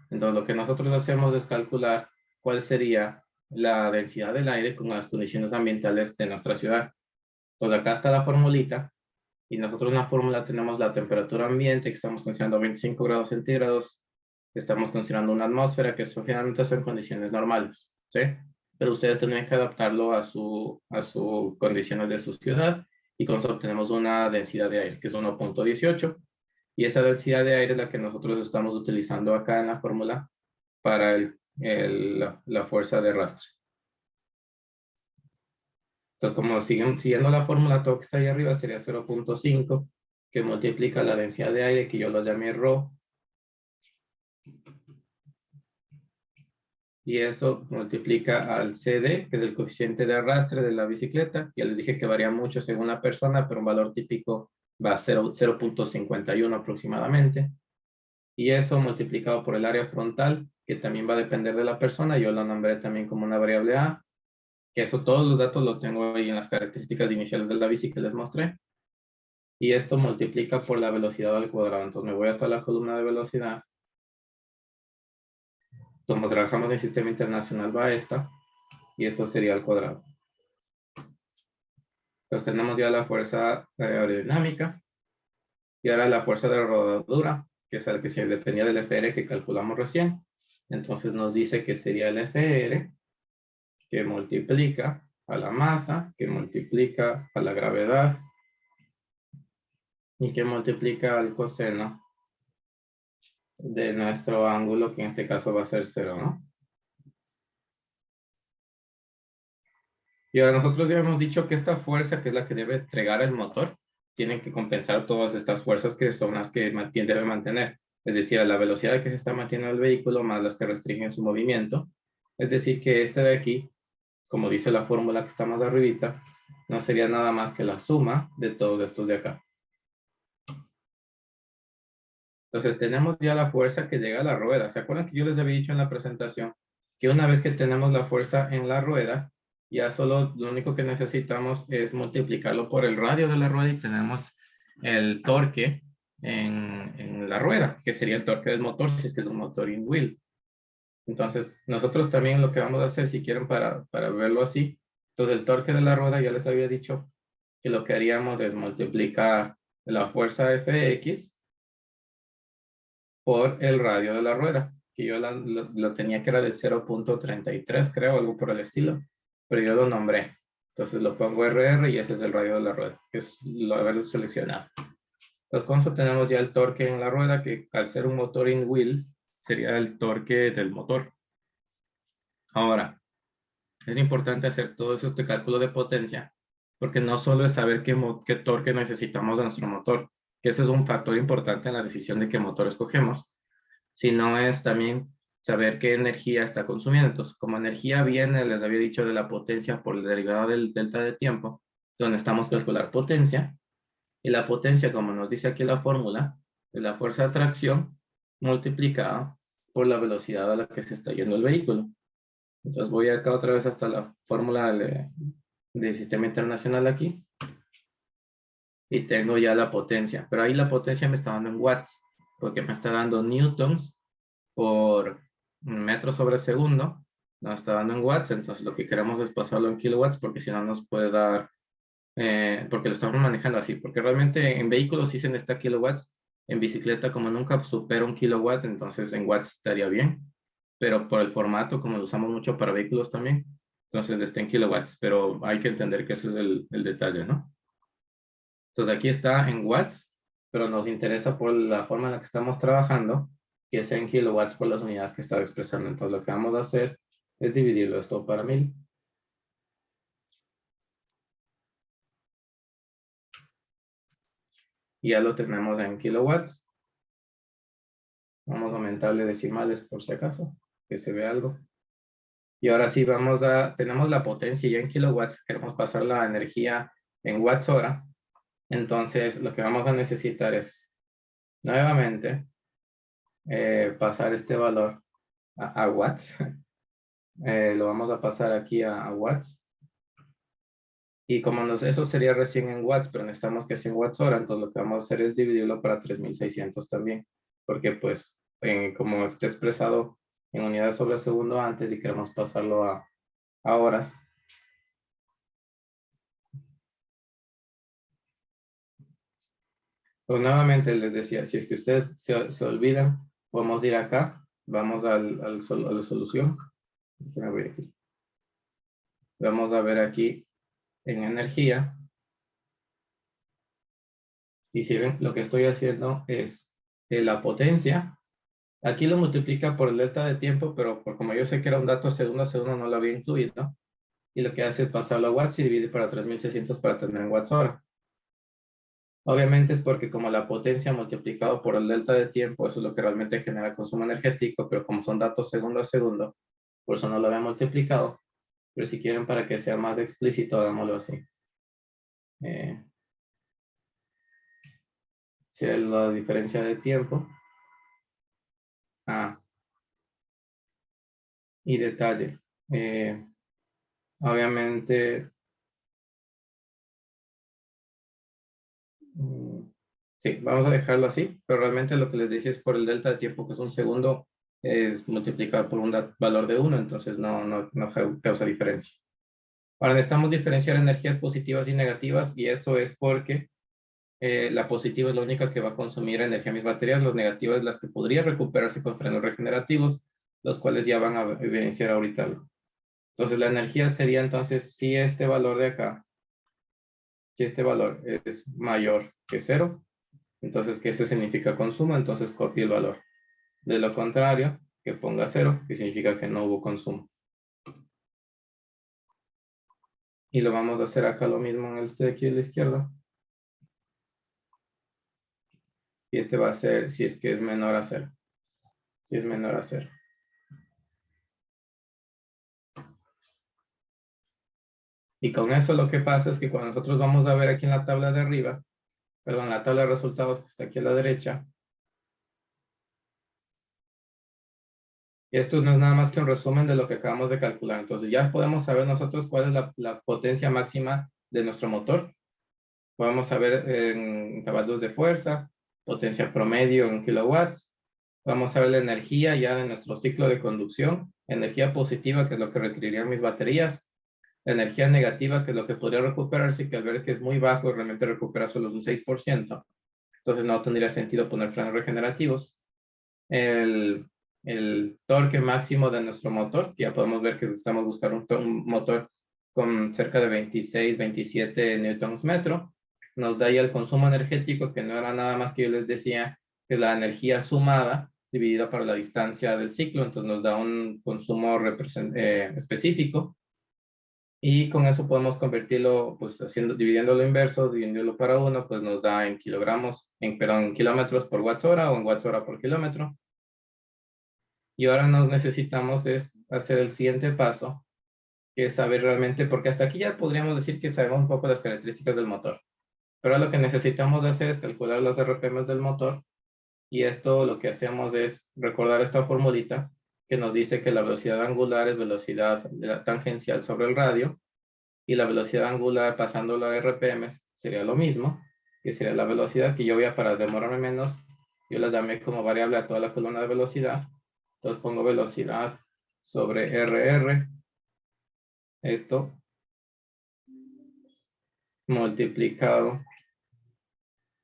Entonces, lo que nosotros hacemos es calcular cuál sería la densidad del aire con las condiciones ambientales de nuestra ciudad. Entonces, acá está la formulita, y nosotros en la fórmula tenemos la temperatura ambiente, que estamos considerando 25 grados centígrados, estamos considerando una atmósfera, que eso finalmente son condiciones normales, ¿sí? Pero ustedes tendrían que adaptarlo a sus condiciones de su ciudad, y con eso obtenemos una densidad de aire, que es 1.18, y esa densidad de aire es la que nosotros estamos utilizando acá en la fórmula para la fuerza de arrastre. Entonces, como siguiendo la fórmula, todo que está ahí arriba sería 0.5, que multiplica la densidad de aire, que yo lo llamé ρ, y eso multiplica al CD, que es el coeficiente de arrastre de la bicicleta. Ya les dije que varía mucho según la persona, pero un valor típico va a ser 0.51 aproximadamente. Y eso multiplicado por el área frontal, que también va a depender de la persona. Yo lo nombré también como una variable A, que eso todos los datos lo tengo ahí en las características iniciales de la bici que les mostré. Y esto multiplica por la velocidad al cuadrado. Entonces me voy hasta la columna de velocidad. Como trabajamos en sistema internacional va esta, y esto sería al cuadrado. Entonces tenemos ya la fuerza aerodinámica, y ahora la fuerza de rodadura, que es la que se dependía del FR que calculamos recién. Entonces nos dice que sería el FR, que multiplica a la masa, que multiplica a la gravedad, y que multiplica al coseno de nuestro ángulo, que en este caso va a ser 0, ¿no? Y ahora nosotros ya hemos dicho que esta fuerza, que es la que debe entregar el motor, tiene que compensar todas estas fuerzas que son las que debe mantener. Es decir, a la velocidad que se está manteniendo el vehículo más las que restringen su movimiento. Es decir, que este de aquí, como dice la fórmula que está más arribita, no sería nada más que la suma de todos estos de acá. Entonces tenemos ya la fuerza que llega a la rueda. ¿Se acuerdan que yo les había dicho en la presentación que una vez que tenemos la fuerza en la rueda, ya solo lo único que necesitamos es multiplicarlo por el radio de la rueda y tenemos el torque en la rueda, que sería el torque del motor si es que es un motor in wheel? Entonces nosotros también lo que vamos a hacer, si quieren para verlo así, entonces el torque de la rueda ya les había dicho que lo que haríamos es multiplicar la fuerza Fx por el radio de la rueda, que yo lo tenía que era de 0.33, creo, algo por el estilo, pero yo lo nombré. Entonces lo pongo RR y ese es el radio de la rueda, que es lo haberlo seleccionado. Entonces con eso tenemos ya el torque en la rueda, que al ser un motor in wheel, sería el torque del motor. Ahora, es importante hacer todo eso, este cálculo de potencia, porque no solo es saber qué torque necesitamos de nuestro motor, que ese es un factor importante en la decisión de qué motor escogemos, sino es también saber qué energía está consumiendo. Entonces, como energía viene, les había dicho, de la potencia por la derivada del delta de tiempo, donde estamos calcular potencia, y la potencia, como nos dice aquí la fórmula, es la fuerza de atracción multiplicada por la velocidad a la que se está yendo el vehículo. Entonces voy acá otra vez hasta la fórmula del sistema internacional aquí, y tengo ya la potencia, pero ahí la potencia me está dando en watts, porque me está dando newtons por metro sobre segundo, nos está dando en watts. Entonces lo que queremos es pasarlo en kilowatts, porque si no nos puede dar, porque lo estamos manejando así, porque realmente en vehículos sí se necesita kilowatts, en bicicleta como nunca supera un kilowatt, entonces en watts estaría bien, pero por el formato, como lo usamos mucho para vehículos también, entonces está en kilowatts, pero hay que entender que eso es el detalle, ¿no? Entonces aquí está en watts, pero nos interesa por la forma en la que estamos trabajando, que es en kilowatts por las unidades que estaba expresando. Entonces lo que vamos a hacer es dividirlo esto para 1000. Y ya lo tenemos en kilowatts. Vamos a aumentarle decimales por si acaso, que se vea algo. Y ahora sí tenemos la potencia ya en kilowatts, queremos pasar la energía en watts hora. Entonces lo que vamos a necesitar es nuevamente pasar este valor a watts. Lo vamos a pasar aquí a watts. Y como eso sería recién en watts, pero necesitamos que sea en watts hora, entonces lo que vamos a hacer es dividirlo para 3600 también. Porque pues como está expresado en unidades sobre segundo antes y queremos pasarlo a horas. Pues nuevamente les decía, si es que ustedes se olvidan, podemos ir acá, vamos a la solución. Me voy aquí. Vamos a ver aquí en energía. Y si ven, lo que estoy haciendo es la potencia. Aquí lo multiplica por el delta de tiempo, pero como yo sé que era un dato segundo a segundo, no lo había incluido. Y lo que hace es pasarlo a watts y divide para 3600 para tener en watts hora. Obviamente es porque como la potencia multiplicado por el delta de tiempo, eso es lo que realmente genera consumo energético, pero como son datos segundo a segundo, por eso no lo había multiplicado. Pero si quieren para que sea más explícito, hagámoslo así. Si es la diferencia de tiempo. Y detalle. Obviamente, sí, vamos a dejarlo así, pero realmente lo que les decía es por el delta de tiempo, que es un segundo, es multiplicado por un valor de 1, entonces no causa diferencia. Ahora necesitamos diferenciar energías positivas y negativas, y eso es porque la positiva es la única que va a consumir energía en mis baterías, las negativas las que podría recuperarse con frenos regenerativos, los cuales ya van a evidenciar ahorita. Entonces la energía sería entonces si este valor de acá, si este valor es mayor que 0, entonces que ese significa consumo, entonces copie el valor. De lo contrario, que ponga 0, que significa que no hubo consumo. Y lo vamos a hacer acá lo mismo en este de aquí a la izquierda. Y este va a ser si es que es menor a 0. Si es menor a 0. Y con eso lo que pasa es que cuando nosotros vamos a ver aquí en la tabla de arriba, perdón, la tabla de resultados que está aquí a la derecha, esto no es nada más que un resumen de lo que acabamos de calcular. Entonces ya podemos saber nosotros cuál es la potencia máxima de nuestro motor. Podemos saber en caballos de fuerza, potencia promedio en kilowatts. Vamos a ver la energía ya de nuestro ciclo de conducción, energía positiva, que es lo que requerirían mis baterías, la energía negativa, que es lo que podría recuperarse, y que al ver que es muy bajo, realmente recupera solo un 6%. Entonces no tendría sentido poner frenos regenerativos. El torque máximo de nuestro motor, que ya podemos ver que estamos buscando un motor con cerca de 26, 27 newtons metro. Nos da ya el consumo energético, que no era nada más que yo les decía, que es la energía sumada dividida por la distancia del ciclo, entonces nos da un consumo específico. Y con eso podemos convertirlo, pues dividiendo lo inverso, dividiéndolo para 1, pues nos da en kilogramos, perdón, en kilómetros por watts hora o en watts hora por kilómetro. Y ahora nos necesitamos es hacer el siguiente paso, que es saber realmente, porque hasta aquí ya podríamos decir que sabemos un poco las características del motor. Pero lo que necesitamos hacer es calcular los RPMs del motor, y esto lo que hacemos es recordar esta formulita que nos dice que la velocidad angular es velocidad tangencial sobre el radio, y la velocidad angular pasándolo a RPMs sería lo mismo, que sería la velocidad que yo voy a, para demorarme menos, yo la llamé como variable a toda la columna de velocidad. Entonces pongo velocidad sobre RR, esto multiplicado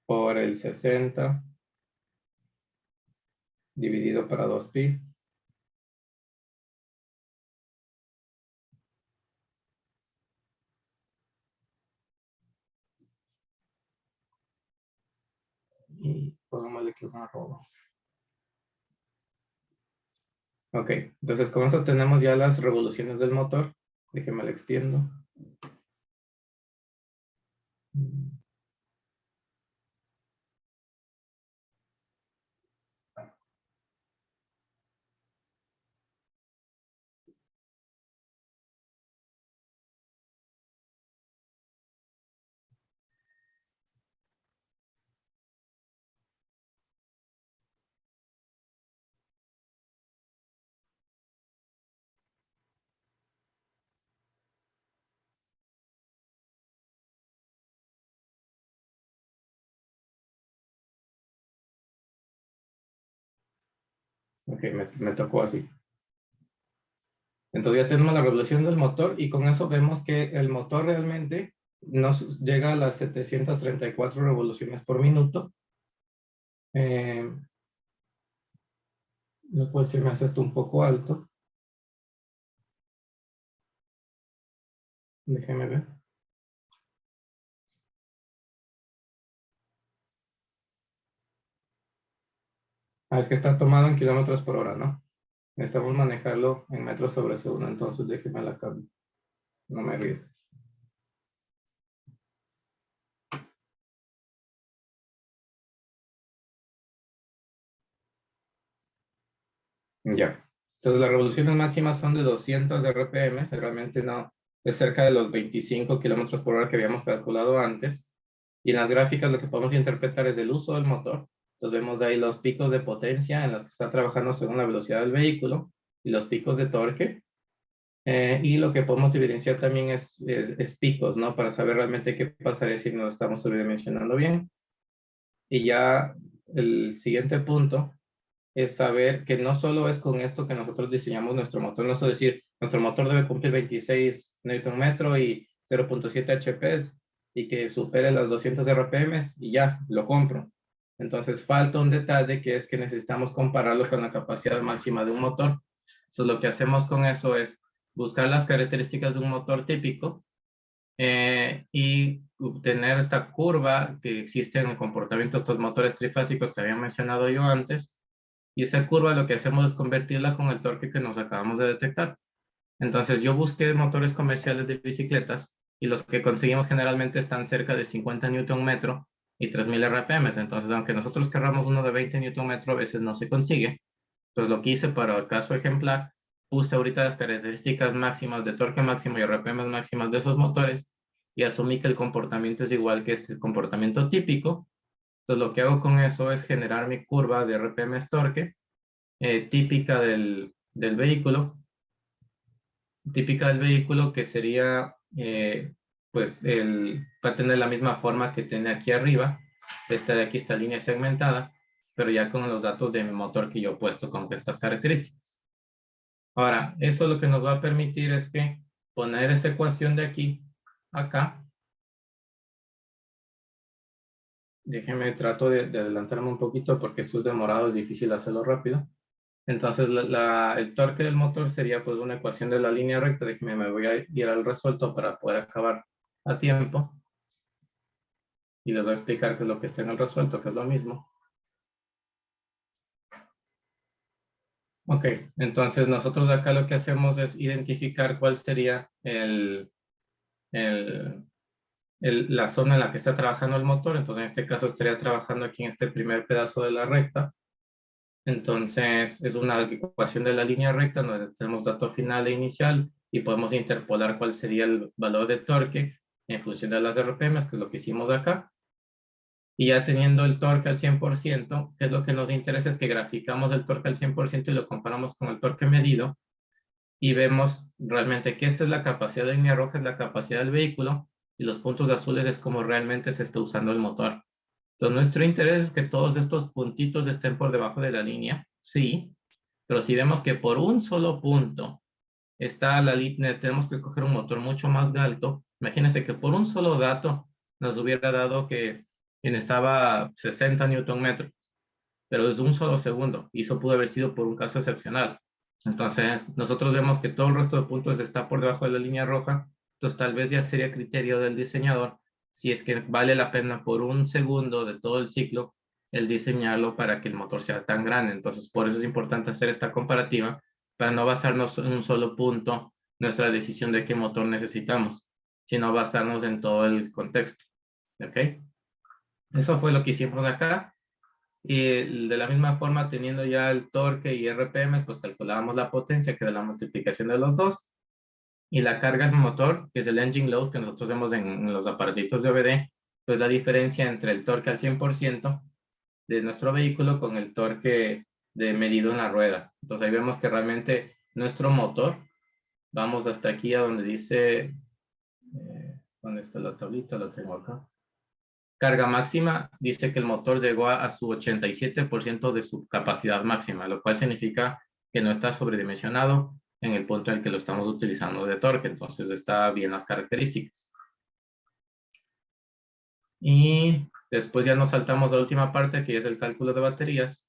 por el 60 dividido para 2pi. Y pongámosle que una arroba. Ok, entonces con eso tenemos ya las revoluciones del motor. Déjenme la extiendo. Ok, me tocó así. Entonces ya tenemos la revolución del motor y con eso vemos que el motor realmente nos llega a las 734 revoluciones por minuto. No puede ser, me hace esto un poco alto. Déjeme ver. Ah, es que está tomado en kilómetros por hora, ¿no? Necesitamos manejarlo en metros sobre segundo, entonces déjeme la cambio. No me arriesgo. Ya. Entonces las revoluciones máximas son de 200 RPM, realmente no es cerca de los 25 kilómetros por hora que habíamos calculado antes. Y en las gráficas lo que podemos interpretar es el uso del motor. Entonces vemos ahí los picos de potencia en los que está trabajando según la velocidad del vehículo y los picos de torque. Y lo que podemos evidenciar también es picos, ¿no? Para saber realmente qué pasaría si no lo estamos sobredimensionando bien. Y ya el siguiente punto es saber que no solo es con esto que nosotros diseñamos nuestro motor, no es decir, nuestro motor debe cumplir 26 Nm y 0.7 HP y que supere las 200 RPM y ya, lo compro. Entonces falta un detalle que es que necesitamos compararlo con la capacidad máxima de un motor. Entonces lo que hacemos con eso es buscar las características de un motor típico y obtener esta curva que existe en el comportamiento de estos motores trifásicos que había mencionado yo antes. Y esa curva lo que hacemos es convertirla con el torque que nos acabamos de detectar. Entonces yo busqué motores comerciales de bicicletas y los que conseguimos generalmente están cerca de 50 Nm y 3000 RPM. Entonces aunque nosotros querramos uno de 20 Nm, a veces no se consigue. Entonces lo que hice para el caso ejemplar, puse ahorita las características máximas de torque máximo y RPM máximas de esos motores y asumí que el comportamiento es igual que este comportamiento típico. Entonces lo que hago con eso es generar mi curva de RPM torque típica del vehículo, que sería, pues, va a tener la misma forma que tiene aquí arriba. Esta de aquí, esta línea segmentada, pero ya con los datos de mi motor que yo he puesto con estas características. Ahora, eso lo que nos va a permitir es que poner esa ecuación de aquí, acá. Déjenme, trato de adelantarme un poquito porque esto es demorado, es difícil hacerlo rápido. Entonces, el torque del motor sería pues una ecuación de la línea recta. Déjenme, me voy a ir al resuelto para poder acabar a tiempo. Y les voy a explicar qué es lo que está en el resuelto, que es lo mismo. Ok, entonces nosotros acá lo que hacemos es identificar cuál sería la zona en la que está trabajando el motor. Entonces, en este caso estaría trabajando aquí en este primer pedazo de la recta. Entonces, es una ecuación de la línea recta donde tenemos dato final e inicial y podemos interpolar cuál sería el valor de torque en función de las RPMs, que es lo que hicimos acá. Y ya teniendo el torque al 100%, que es lo que nos interesa, es que graficamos el torque al 100% y lo comparamos con el torque medido y vemos realmente que esta es la capacidad de línea roja, es la capacidad del vehículo y los puntos azules es como realmente se está usando el motor. Entonces, nuestro interés es que todos estos puntitos estén por debajo de la línea, sí, pero si vemos que por un solo punto está la línea, tenemos que escoger un motor mucho más alto. Imagínense que por un solo dato nos hubiera dado que estaba 60 Nm, pero es un solo segundo, y eso pudo haber sido por un caso excepcional. Entonces, nosotros vemos que todo el resto de puntos está por debajo de la línea roja, entonces tal vez ya sería criterio del diseñador si es que vale la pena por un segundo de todo el ciclo el diseñarlo para que el motor sea tan grande. Entonces, por eso es importante hacer esta comparativa para no basarnos en un solo punto nuestra decisión de qué motor necesitamos, sino basarnos en todo el contexto. ¿Ok? Eso fue lo que hicimos acá. Y de la misma forma, teniendo ya el torque y RPM, pues calculábamos la potencia, que era la multiplicación de los dos, y la carga del motor, que es el engine load que nosotros vemos en los aparatitos de OBD, pues la diferencia entre el torque al 100% de nuestro vehículo con el torque de medido en la rueda. Entonces ahí vemos que realmente nuestro motor, vamos hasta aquí a donde dice, ¿dónde está la tablita? La tengo acá. Carga máxima dice que el motor llegó a su 87% de su capacidad máxima, lo cual significa que no está sobredimensionado en el punto en el que lo estamos utilizando de torque, entonces está bien las características. Y después ya nos saltamos a la última parte, que es el cálculo de baterías,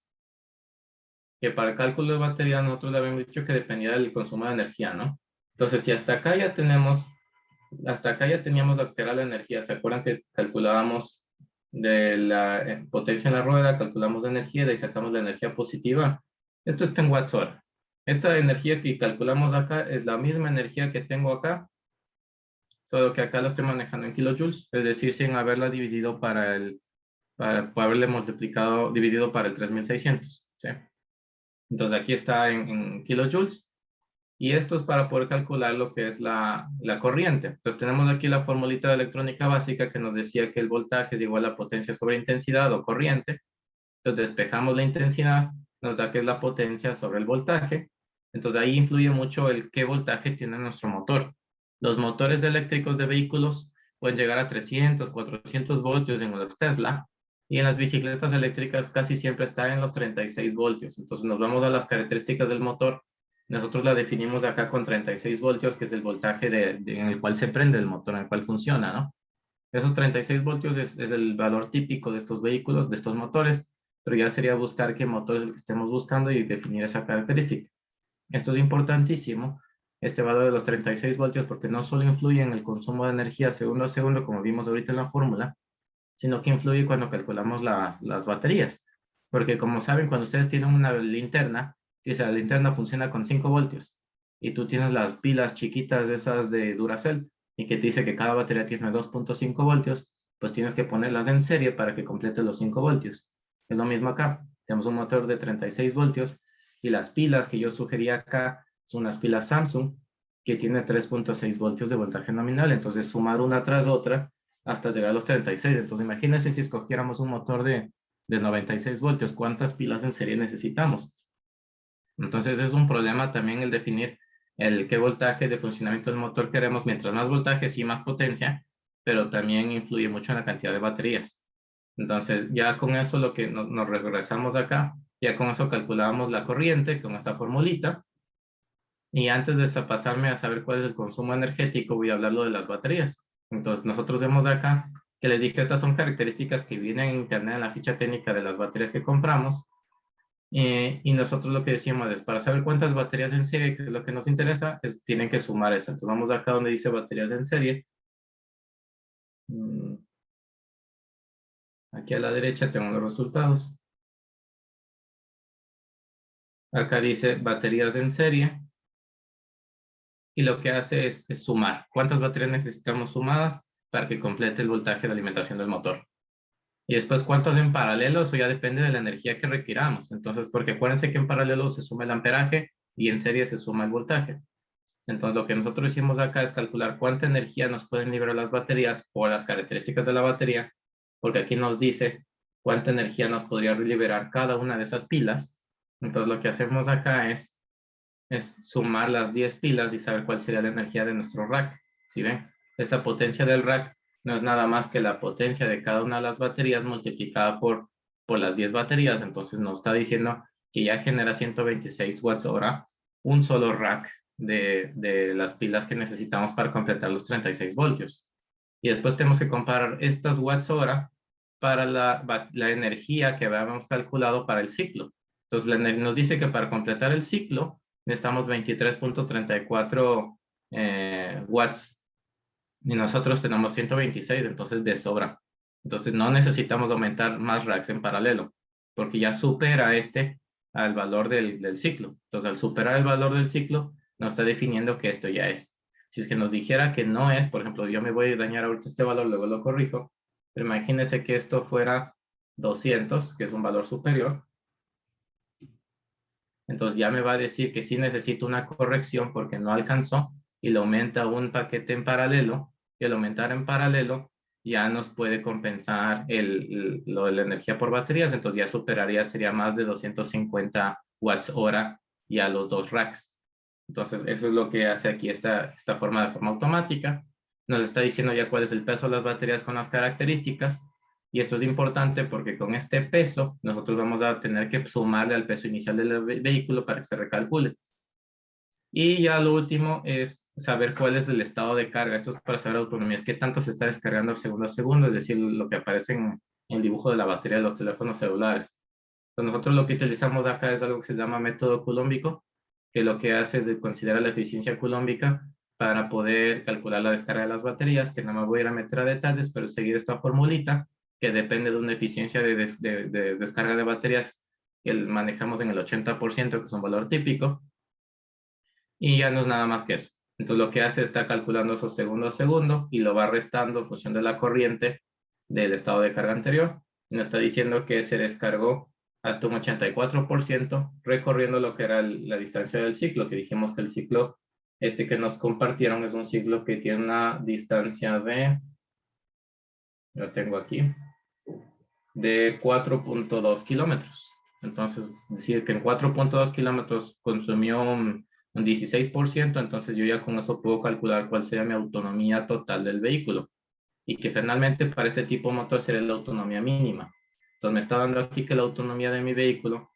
que para el cálculo de baterías nosotros le habíamos dicho que dependía del consumo de energía, ¿no? Entonces, si hasta acá ya teníamos lo que era la energía, ¿se acuerdan que calculábamos de la potencia en la rueda, calculamos la energía, de ahí sacamos la energía positiva? Esto está en watts hora. Esta energía que calculamos acá es la misma energía que tengo acá, solo que acá lo estoy manejando en kilojoules, es decir, sin haberla dividido para haberle multiplicado, dividido para el 3600, ¿sí? Entonces aquí está en kilojoules, y esto es para poder calcular lo que es la corriente. Entonces tenemos aquí la formulita de electrónica básica que nos decía que el voltaje es igual a potencia sobre intensidad o corriente. Entonces despejamos la intensidad, nos da que es la potencia sobre el voltaje. Entonces ahí influye mucho el qué voltaje tiene nuestro motor. Los motores eléctricos de vehículos pueden llegar a 300, 400 voltios en los Tesla, y en las bicicletas eléctricas casi siempre está en los 36 voltios. Entonces nos vamos a las características del motor. Nosotros la definimos acá con 36 voltios, que es el voltaje en el cual se prende el motor, en el cual funciona, ¿no? Esos 36 voltios es el valor típico de estos vehículos, de estos motores, pero ya sería buscar qué motor es el que estemos buscando y definir esa característica. Esto es importantísimo, este valor de los 36 voltios, porque no solo influye en el consumo de energía segundo a segundo, como vimos ahorita en la fórmula, sino que influye cuando calculamos las baterías. Porque como saben, cuando ustedes tienen una linterna, dice la linterna funciona con 5 voltios, y tú tienes las pilas chiquitas de esas de Duracell, y que te dice que cada batería tiene 2.5 voltios, pues tienes que ponerlas en serie para que complete los 5 voltios. Es lo mismo acá, tenemos un motor de 36 voltios, y las pilas que yo sugería acá son unas pilas Samsung, que tiene 3.6 voltios de voltaje nominal, entonces sumar una tras otra hasta llegar a los 36. Entonces imagínense si escogiéramos un motor de 96 voltios, ¿cuántas pilas en serie necesitamos? Entonces es un problema también el definir qué voltaje de funcionamiento del motor queremos. Mientras más voltaje, sí, más potencia, pero también influye mucho en la cantidad de baterías. Entonces ya con eso lo que nos regresamos acá, ya con eso calculábamos la corriente con esta formulita. Y antes de pasarme a saber cuál es el consumo energético, voy a hablarlo de las baterías. Entonces nosotros vemos acá que les dije, estas son características que vienen en internet en la ficha técnica de las baterías que compramos. Y nosotros lo que decimos es, para saber cuántas baterías en serie, que es lo que nos interesa, tienen que sumar eso. Entonces vamos acá donde dice baterías en serie. Aquí a la derecha tengo los resultados. Acá dice baterías en serie. Y lo que hace es sumar. ¿Cuántas baterías necesitamos sumadas para que complete el voltaje de alimentación del motor? Y después, ¿cuántas en paralelo? Eso ya depende de la energía que requiramos. Entonces, porque acuérdense que en paralelo se suma el amperaje y en serie se suma el voltaje. Entonces, lo que nosotros hicimos acá es calcular cuánta energía nos pueden liberar las baterías por las características de la batería, porque aquí nos dice cuánta energía nos podría liberar cada una de esas pilas. Entonces, lo que hacemos acá es sumar las 10 pilas y saber cuál sería la energía de nuestro rack. ¿Sí ven? Esta potencia del rack no es nada más que la potencia de cada una de las baterías multiplicada por las 10 baterías. Entonces nos está diciendo que ya genera 126 watts hora un solo rack de las pilas que necesitamos para completar los 36 voltios. Y después tenemos que comparar estas watts hora para la energía que habíamos calculado para el ciclo. Entonces nos dice que para completar el ciclo necesitamos 23.34 watts y nosotros tenemos 126, entonces de sobra. Entonces no necesitamos aumentar más racks en paralelo, porque ya supera al valor del ciclo. Entonces al superar el valor del ciclo, nos está definiendo que esto ya es. Si es que nos dijera que no es, por ejemplo, yo me voy a dañar ahorita este valor, luego lo corrijo, pero imagínense que esto fuera 200, que es un valor superior. Entonces ya me va a decir que sí necesito una corrección porque no alcanzó y le aumenta un paquete en paralelo, y al aumentar en paralelo ya nos puede compensar lo de la energía por baterías, entonces ya superaría, sería más de 250 watts hora ya los dos racks. Entonces eso es lo que hace aquí esta forma automática. Nos está diciendo ya cuál es el peso de las baterías con las características. Y esto es importante porque con este peso nosotros vamos a tener que sumarle al peso inicial del vehículo para que se recalcule. Y ya lo último es saber cuál es el estado de carga. Esto es para saber autonomías, qué tanto se está descargando segundo a segundo, es decir, lo que aparece en el dibujo de la batería de los teléfonos celulares. Entonces nosotros lo que utilizamos acá es algo que se llama método culómbico, que lo que hace es considerar la eficiencia culómbica para poder calcular la descarga de las baterías, que no me voy a ir a meter a detalles, pero seguir esta formulita, que depende de una eficiencia de descarga de baterías que manejamos en el 80%, que es un valor típico, y ya no es nada más que eso. Entonces lo que hace está calculando eso segundo a segundo y lo va restando en función de la corriente del estado de carga anterior. Y nos está diciendo que se descargó hasta un 84% recorriendo lo que era la distancia del ciclo, que dijimos que el ciclo este que nos compartieron es un ciclo que tiene una distancia de, lo tengo aquí, de 4.2 kilómetros. Entonces, decir que en 4.2 kilómetros consumió un 16%, entonces yo ya con eso puedo calcular cuál sería mi autonomía total del vehículo. Y que finalmente para este tipo de motor sería la autonomía mínima. Entonces me está dando aquí que la autonomía de mi vehículo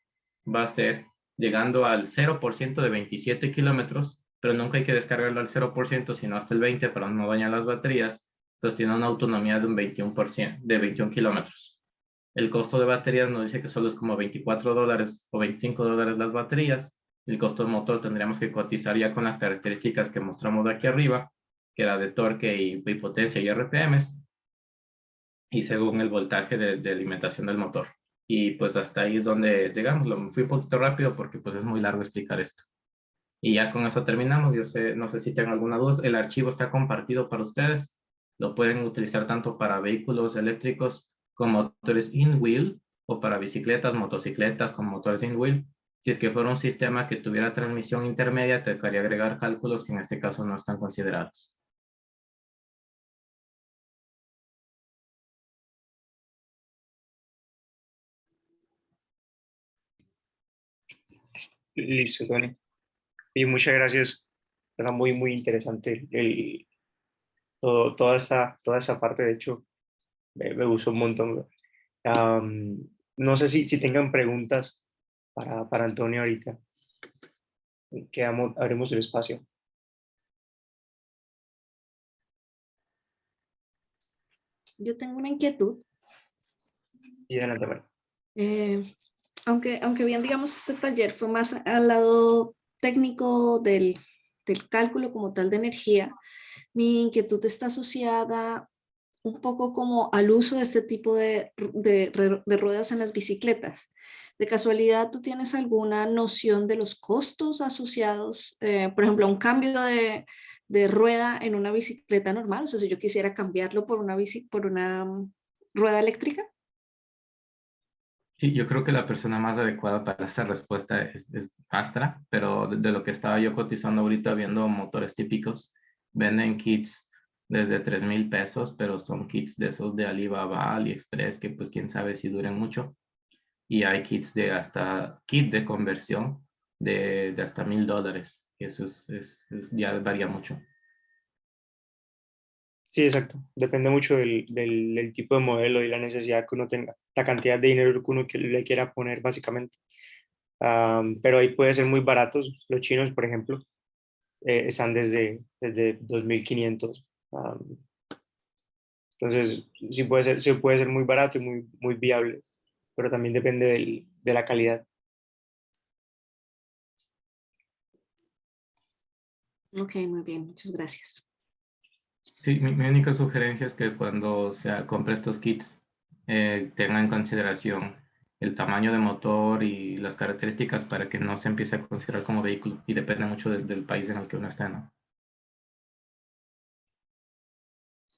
va a ser llegando al 0% de 27 kilómetros, pero nunca hay que descargarlo al 0%, sino hasta el 20% para no dañar las baterías. Entonces tiene una autonomía de un 21%, de 21 kilómetros. El costo de baterías nos dice que solo es como $24 o $25 las baterías. El costo del motor tendríamos que cotizar ya con las características que mostramos de aquí arriba, que era de torque y potencia y RPMs, y según el voltaje de alimentación del motor. Y pues hasta ahí es donde, digamos, me fui un poquito rápido porque pues es muy largo explicar esto. Y ya con eso terminamos. Yo no sé si tienen alguna duda. El archivo está compartido para ustedes. Lo pueden utilizar tanto para vehículos eléctricos con motores in-wheel o para bicicletas, motocicletas con motores in-wheel. Si es que fuera un sistema que tuviera transmisión intermedia, te tocaría agregar cálculos que en este caso no están considerados. Listo, Tony. Y muchas gracias. Era muy, muy interesante toda esta parte. De hecho, me gustó un montón. Am, no sé si tengan preguntas para Antonio ahorita. Abrimos el espacio. Yo tengo una inquietud. Y adelante, María. Aunque bien, digamos, este taller fue más al lado técnico del cálculo como tal de energía, mi inquietud está asociada un poco como al uso de este tipo de ruedas en las bicicletas. De casualidad, ¿tú tienes alguna noción de los costos asociados, por ejemplo, a un cambio de rueda en una bicicleta normal? O sea, si yo quisiera cambiarlo por una rueda eléctrica. Sí, yo creo que la persona más adecuada para esa respuesta es Astra, pero de lo que estaba yo cotizando ahorita viendo motores típicos, venden kits desde 3,000 pesos, pero son kits de esos de Alibaba, AliExpress, que pues quién sabe si duran mucho. Y hay kits kit de conversión de hasta $1,000, que eso ya varía mucho. Sí, exacto. Depende mucho del tipo de modelo y la necesidad que uno tenga, la cantidad de dinero que uno le quiera poner, básicamente. Pero ahí puede ser muy baratos. Los chinos, por ejemplo, están desde 2.500. Entonces, sí puede ser muy barato y muy, muy viable, pero también depende de la calidad. Ok, muy bien, muchas gracias. Sí, mi única sugerencia es que cuando compre estos kits tenga en consideración el tamaño de motor y las características para que no se empiece a considerar como vehículo y depende mucho del país en el que uno está, ¿no?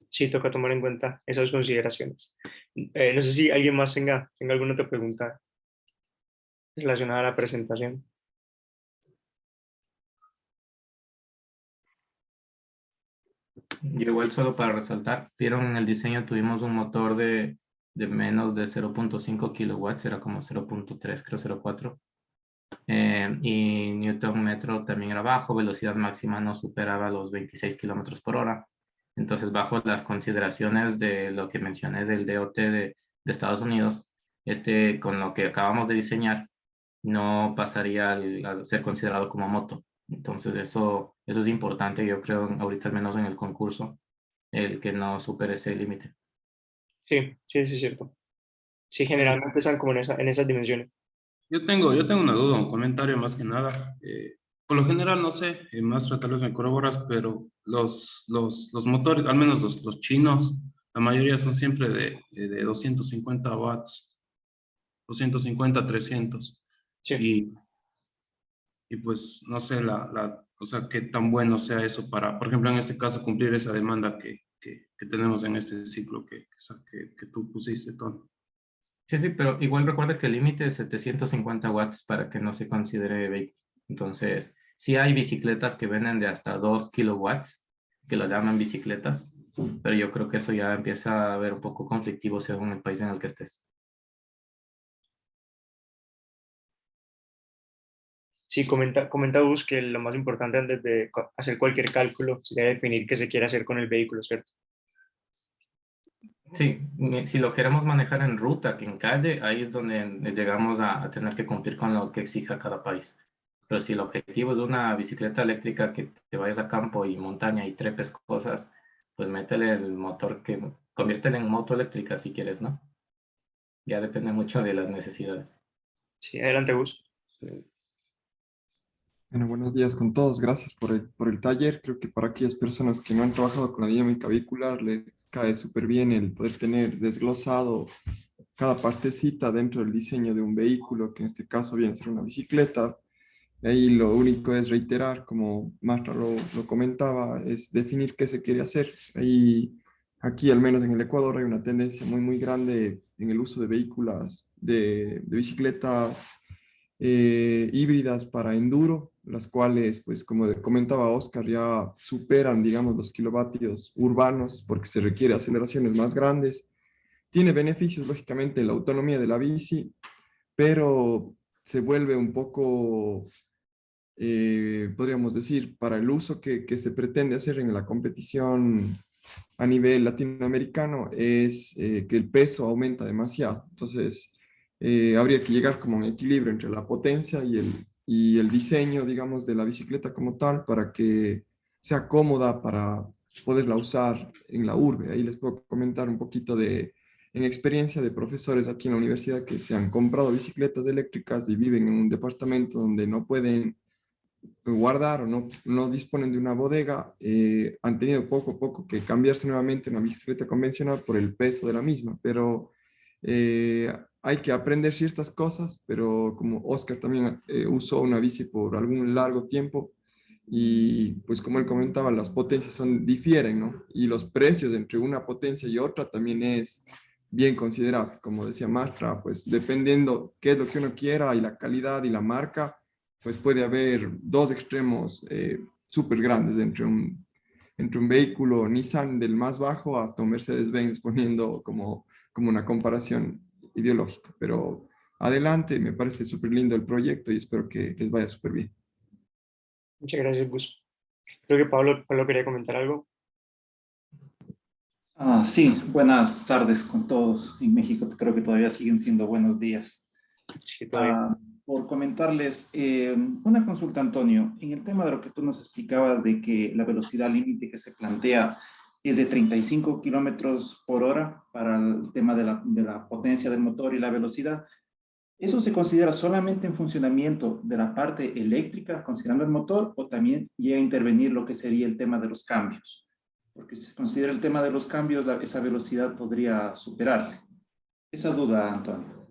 Sí, toca tomar en cuenta esas consideraciones. No sé si alguien más tenga alguna otra pregunta relacionada a la presentación. Y igual solo para resaltar, vieron en el diseño tuvimos un motor de menos de 0.5 kilowatts, era como 0.3, creo 0.4. Y Newton metro también era bajo, velocidad máxima no superaba los 26 kilómetros por hora. Entonces, bajo las consideraciones de lo que mencioné del DOT de de Estados Unidos, con lo que acabamos de diseñar, no pasaría a ser considerado como moto. Entonces eso es importante, yo creo, ahorita al menos en el concurso, el que no supere ese límite. Sí, sí, sí, es cierto. Sí, Bueno, generalmente están como en esas dimensiones. yo tengo una duda, un comentario más que nada. Por lo general, no sé, más tal vez me corroboras, pero los motores, al menos los chinos, la mayoría son siempre de 250 watts, 250, 300. Sí. Y, y pues no sé, o sea, qué tan bueno sea eso para, por ejemplo, en este caso, cumplir esa demanda que tenemos en este ciclo que tú pusiste, Tony. Sí, sí, pero igual recuerda que el límite es 750 watts para que no se considere vehículo. Entonces, sí hay bicicletas que venden de hasta 2 kilowatts, que las llaman bicicletas, pero yo creo que eso ya empieza a ver un poco conflictivo según el país en el que estés. Sí, comenta Gus que lo más importante antes de hacer cualquier cálculo sería definir qué se quiere hacer con el vehículo, ¿cierto? Sí, si lo queremos manejar en ruta, que en calle, ahí es donde llegamos a tener que cumplir con lo que exija cada país. Pero si el objetivo es una bicicleta eléctrica que te vayas a campo y montaña y trepes cosas, pues métele el motor conviértela en moto eléctrica si quieres, ¿no? Ya depende mucho de las necesidades. Sí, adelante Gus. Bueno, buenos días con todos. Gracias por el taller. Creo que para aquellas personas que no han trabajado con la dinámica vehicular les cae súper bien el poder tener desglosado cada partecita dentro del diseño de un vehículo, que en este caso viene a ser una bicicleta. Y ahí lo único es reiterar, como Marta lo comentaba, es definir qué se quiere hacer. Ahí, aquí, al menos en el Ecuador, hay una tendencia muy, muy grande en el uso de vehículos, de bicicletas híbridas para enduro, las cuales, pues como comentaba Oscar, ya superan, digamos, los kilovatios urbanos porque se requiere aceleraciones más grandes. Tiene beneficios, lógicamente, en la autonomía de la bici, pero se vuelve un poco, podríamos decir, para el uso que se pretende hacer en la competición a nivel latinoamericano, es que el peso aumenta demasiado. Entonces, habría que llegar como a un equilibrio entre la potencia y el diseño, digamos, de la bicicleta como tal para que sea cómoda para poderla usar en la urbe. Ahí les puedo comentar un poquito en experiencia de profesores aquí en la universidad que se han comprado bicicletas eléctricas y viven en un departamento donde no pueden guardar o no disponen de una bodega, han tenido poco a poco que cambiarse nuevamente a una bicicleta convencional por el peso de la misma, pero hay que aprender ciertas cosas, pero como Oscar también usó una bici por algún largo tiempo, y pues como él comentaba, las potencias difieren, ¿no? Y los precios entre una potencia y otra también es bien considerable, como decía Marta, pues dependiendo qué es lo que uno quiera y la calidad y la marca, pues puede haber dos extremos súper grandes entre un vehículo Nissan del más bajo hasta un Mercedes-Benz, poniendo como una comparación ideológica. Pero adelante, me parece súper lindo el proyecto y espero que les vaya súper bien. Muchas gracias Gus. Creo que Pablo quería comentar algo. Sí, buenas tardes con todos. En México creo que todavía siguen siendo buenos días. Sí, todavía. Por comentarles, una consulta, Antonio. En el tema de lo que tú nos explicabas de que la velocidad límite que se plantea es de 35 kilómetros por hora para el tema de la potencia del motor y la velocidad. ¿Eso se considera solamente en funcionamiento de la parte eléctrica, considerando el motor, o también llega a intervenir lo que sería el tema de los cambios? Porque si se considera el tema de los cambios, esa velocidad podría superarse. Esa duda, Antonio.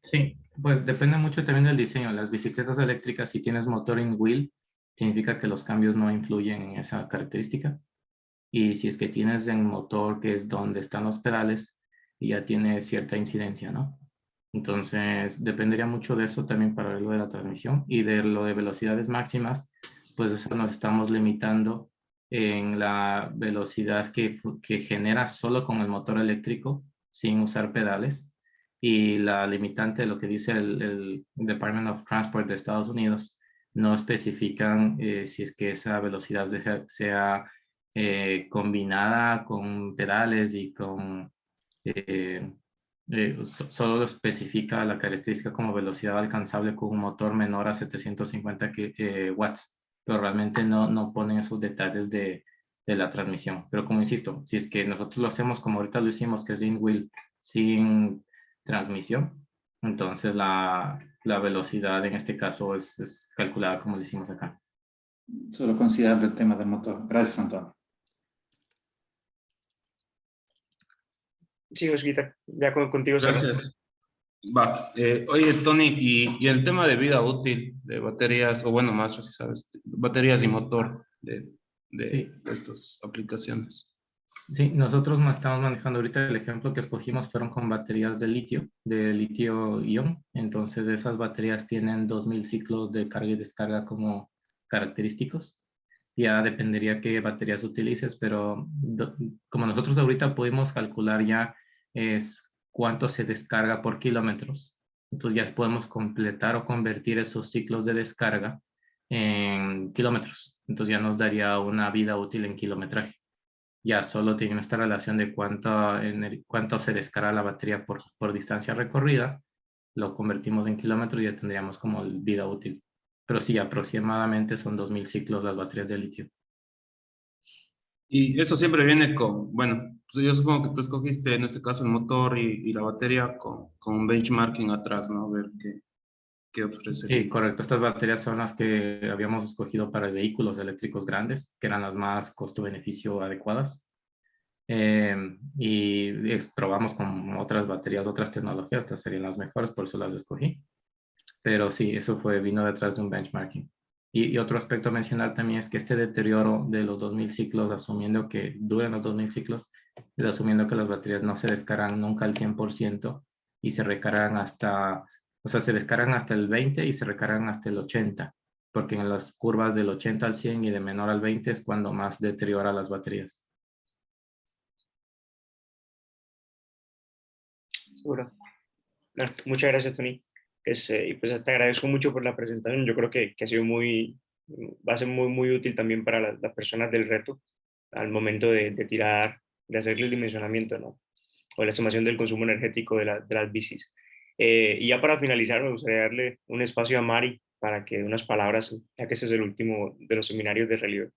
Sí, pues depende mucho también del diseño. Las bicicletas eléctricas, si tienes motor in wheel, significa que los cambios no influyen en esa característica. Y si es que tienes en motor, que es donde están los pedales, ya tiene cierta incidencia, ¿no? Entonces, dependería mucho de eso también para lo de la transmisión y de lo de velocidades máximas, pues eso nos estamos limitando en la velocidad que genera solo con el motor eléctrico, sin usar pedales. Y la limitante de lo que dice el Department of Transport de Estados Unidos, no especifican si es que esa velocidad sea combinada con pedales y con Solo lo especifica la característica como velocidad alcanzable con un motor menor a 750 watts, pero realmente no ponen esos detalles de la transmisión. Pero como insisto, si es que nosotros lo hacemos como ahorita lo hicimos, que es in-wheel, sin transmisión, entonces la velocidad en este caso es calculada como lo hicimos acá. Solo considerable el tema del motor. Gracias, Antonio. Sí, Osquita, ya contigo cerramos. Gracias. Va. Oye, Tony, y el tema de vida útil de baterías, o bueno, más si sabes, baterías y motor Sí. de estas aplicaciones. Sí, nosotros estamos manejando ahorita el ejemplo que escogimos fueron con baterías de litio-ion. Entonces esas baterías tienen 2000 ciclos de carga y descarga como característicos. Ya dependería qué baterías utilices, pero como nosotros ahorita pudimos calcular ya es cuánto se descarga por kilómetros. Entonces ya podemos completar o convertir esos ciclos de descarga en kilómetros. Entonces ya nos daría una vida útil en kilometraje. Ya solo tiene esta relación de cuánto se descarga la batería por distancia recorrida, lo convertimos en kilómetros y ya tendríamos como vida útil. Pero sí, aproximadamente son 2000 ciclos las baterías de litio. Y eso siempre viene con, bueno, pues yo supongo que tú escogiste en este caso el motor y la batería con un benchmarking atrás, ¿no? Ver qué ofrecería. Sí, correcto. Estas baterías son las que habíamos escogido para vehículos eléctricos grandes, que eran las más costo-beneficio adecuadas. Probamos con otras baterías, otras tecnologías, estas serían las mejores, por eso las escogí. Pero sí, eso vino detrás de un benchmarking. Y otro aspecto a mencionar también es que este deterioro de los 2000 ciclos, asumiendo que duren los 2000 ciclos, es asumiendo que las baterías no se descargan nunca al 100% y se recargan se descargan hasta el 20 y se recargan hasta el 80, porque en las curvas del 80 al 100 y de menor al 20 es cuando más deteriora las baterías. Seguro. No, muchas gracias, Tony. Y pues te agradezco mucho por la presentación. Yo creo que ha sido va a ser muy útil también para las personas del reto al momento de tirar, de hacer el dimensionamiento, ¿no? O la estimación del consumo energético de las bicis. Y ya para finalizar, me gustaría darle un espacio a Mari para que unas palabras, ya que ese es el último de los seminarios de relieve.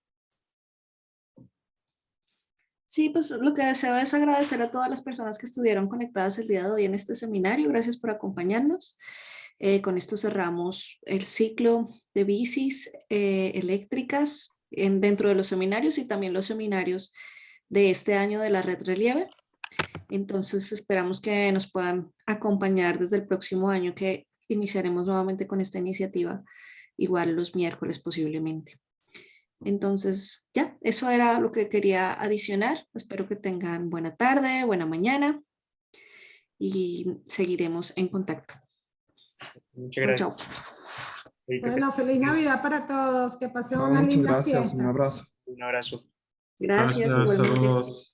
Sí, pues lo que deseo es agradecer a todas las personas que estuvieron conectadas el día de hoy en este seminario. Gracias por acompañarnos. Con esto cerramos el ciclo de bicis eléctricas dentro de los seminarios y también los seminarios de este año de la Red Relieve. Entonces esperamos que nos puedan acompañar desde el próximo año, que iniciaremos nuevamente con esta iniciativa, igual los miércoles posiblemente. Entonces, ya, eso era lo que quería adicionar. Espero que tengan buena tarde, buena mañana y seguiremos en contacto. Muchas gracias. Chao. Bueno, feliz Navidad para todos. Que pasen unas Muchas lindas gracias, un fiestas. abrazo. Un abrazo. Gracias, igualmente. Saludos.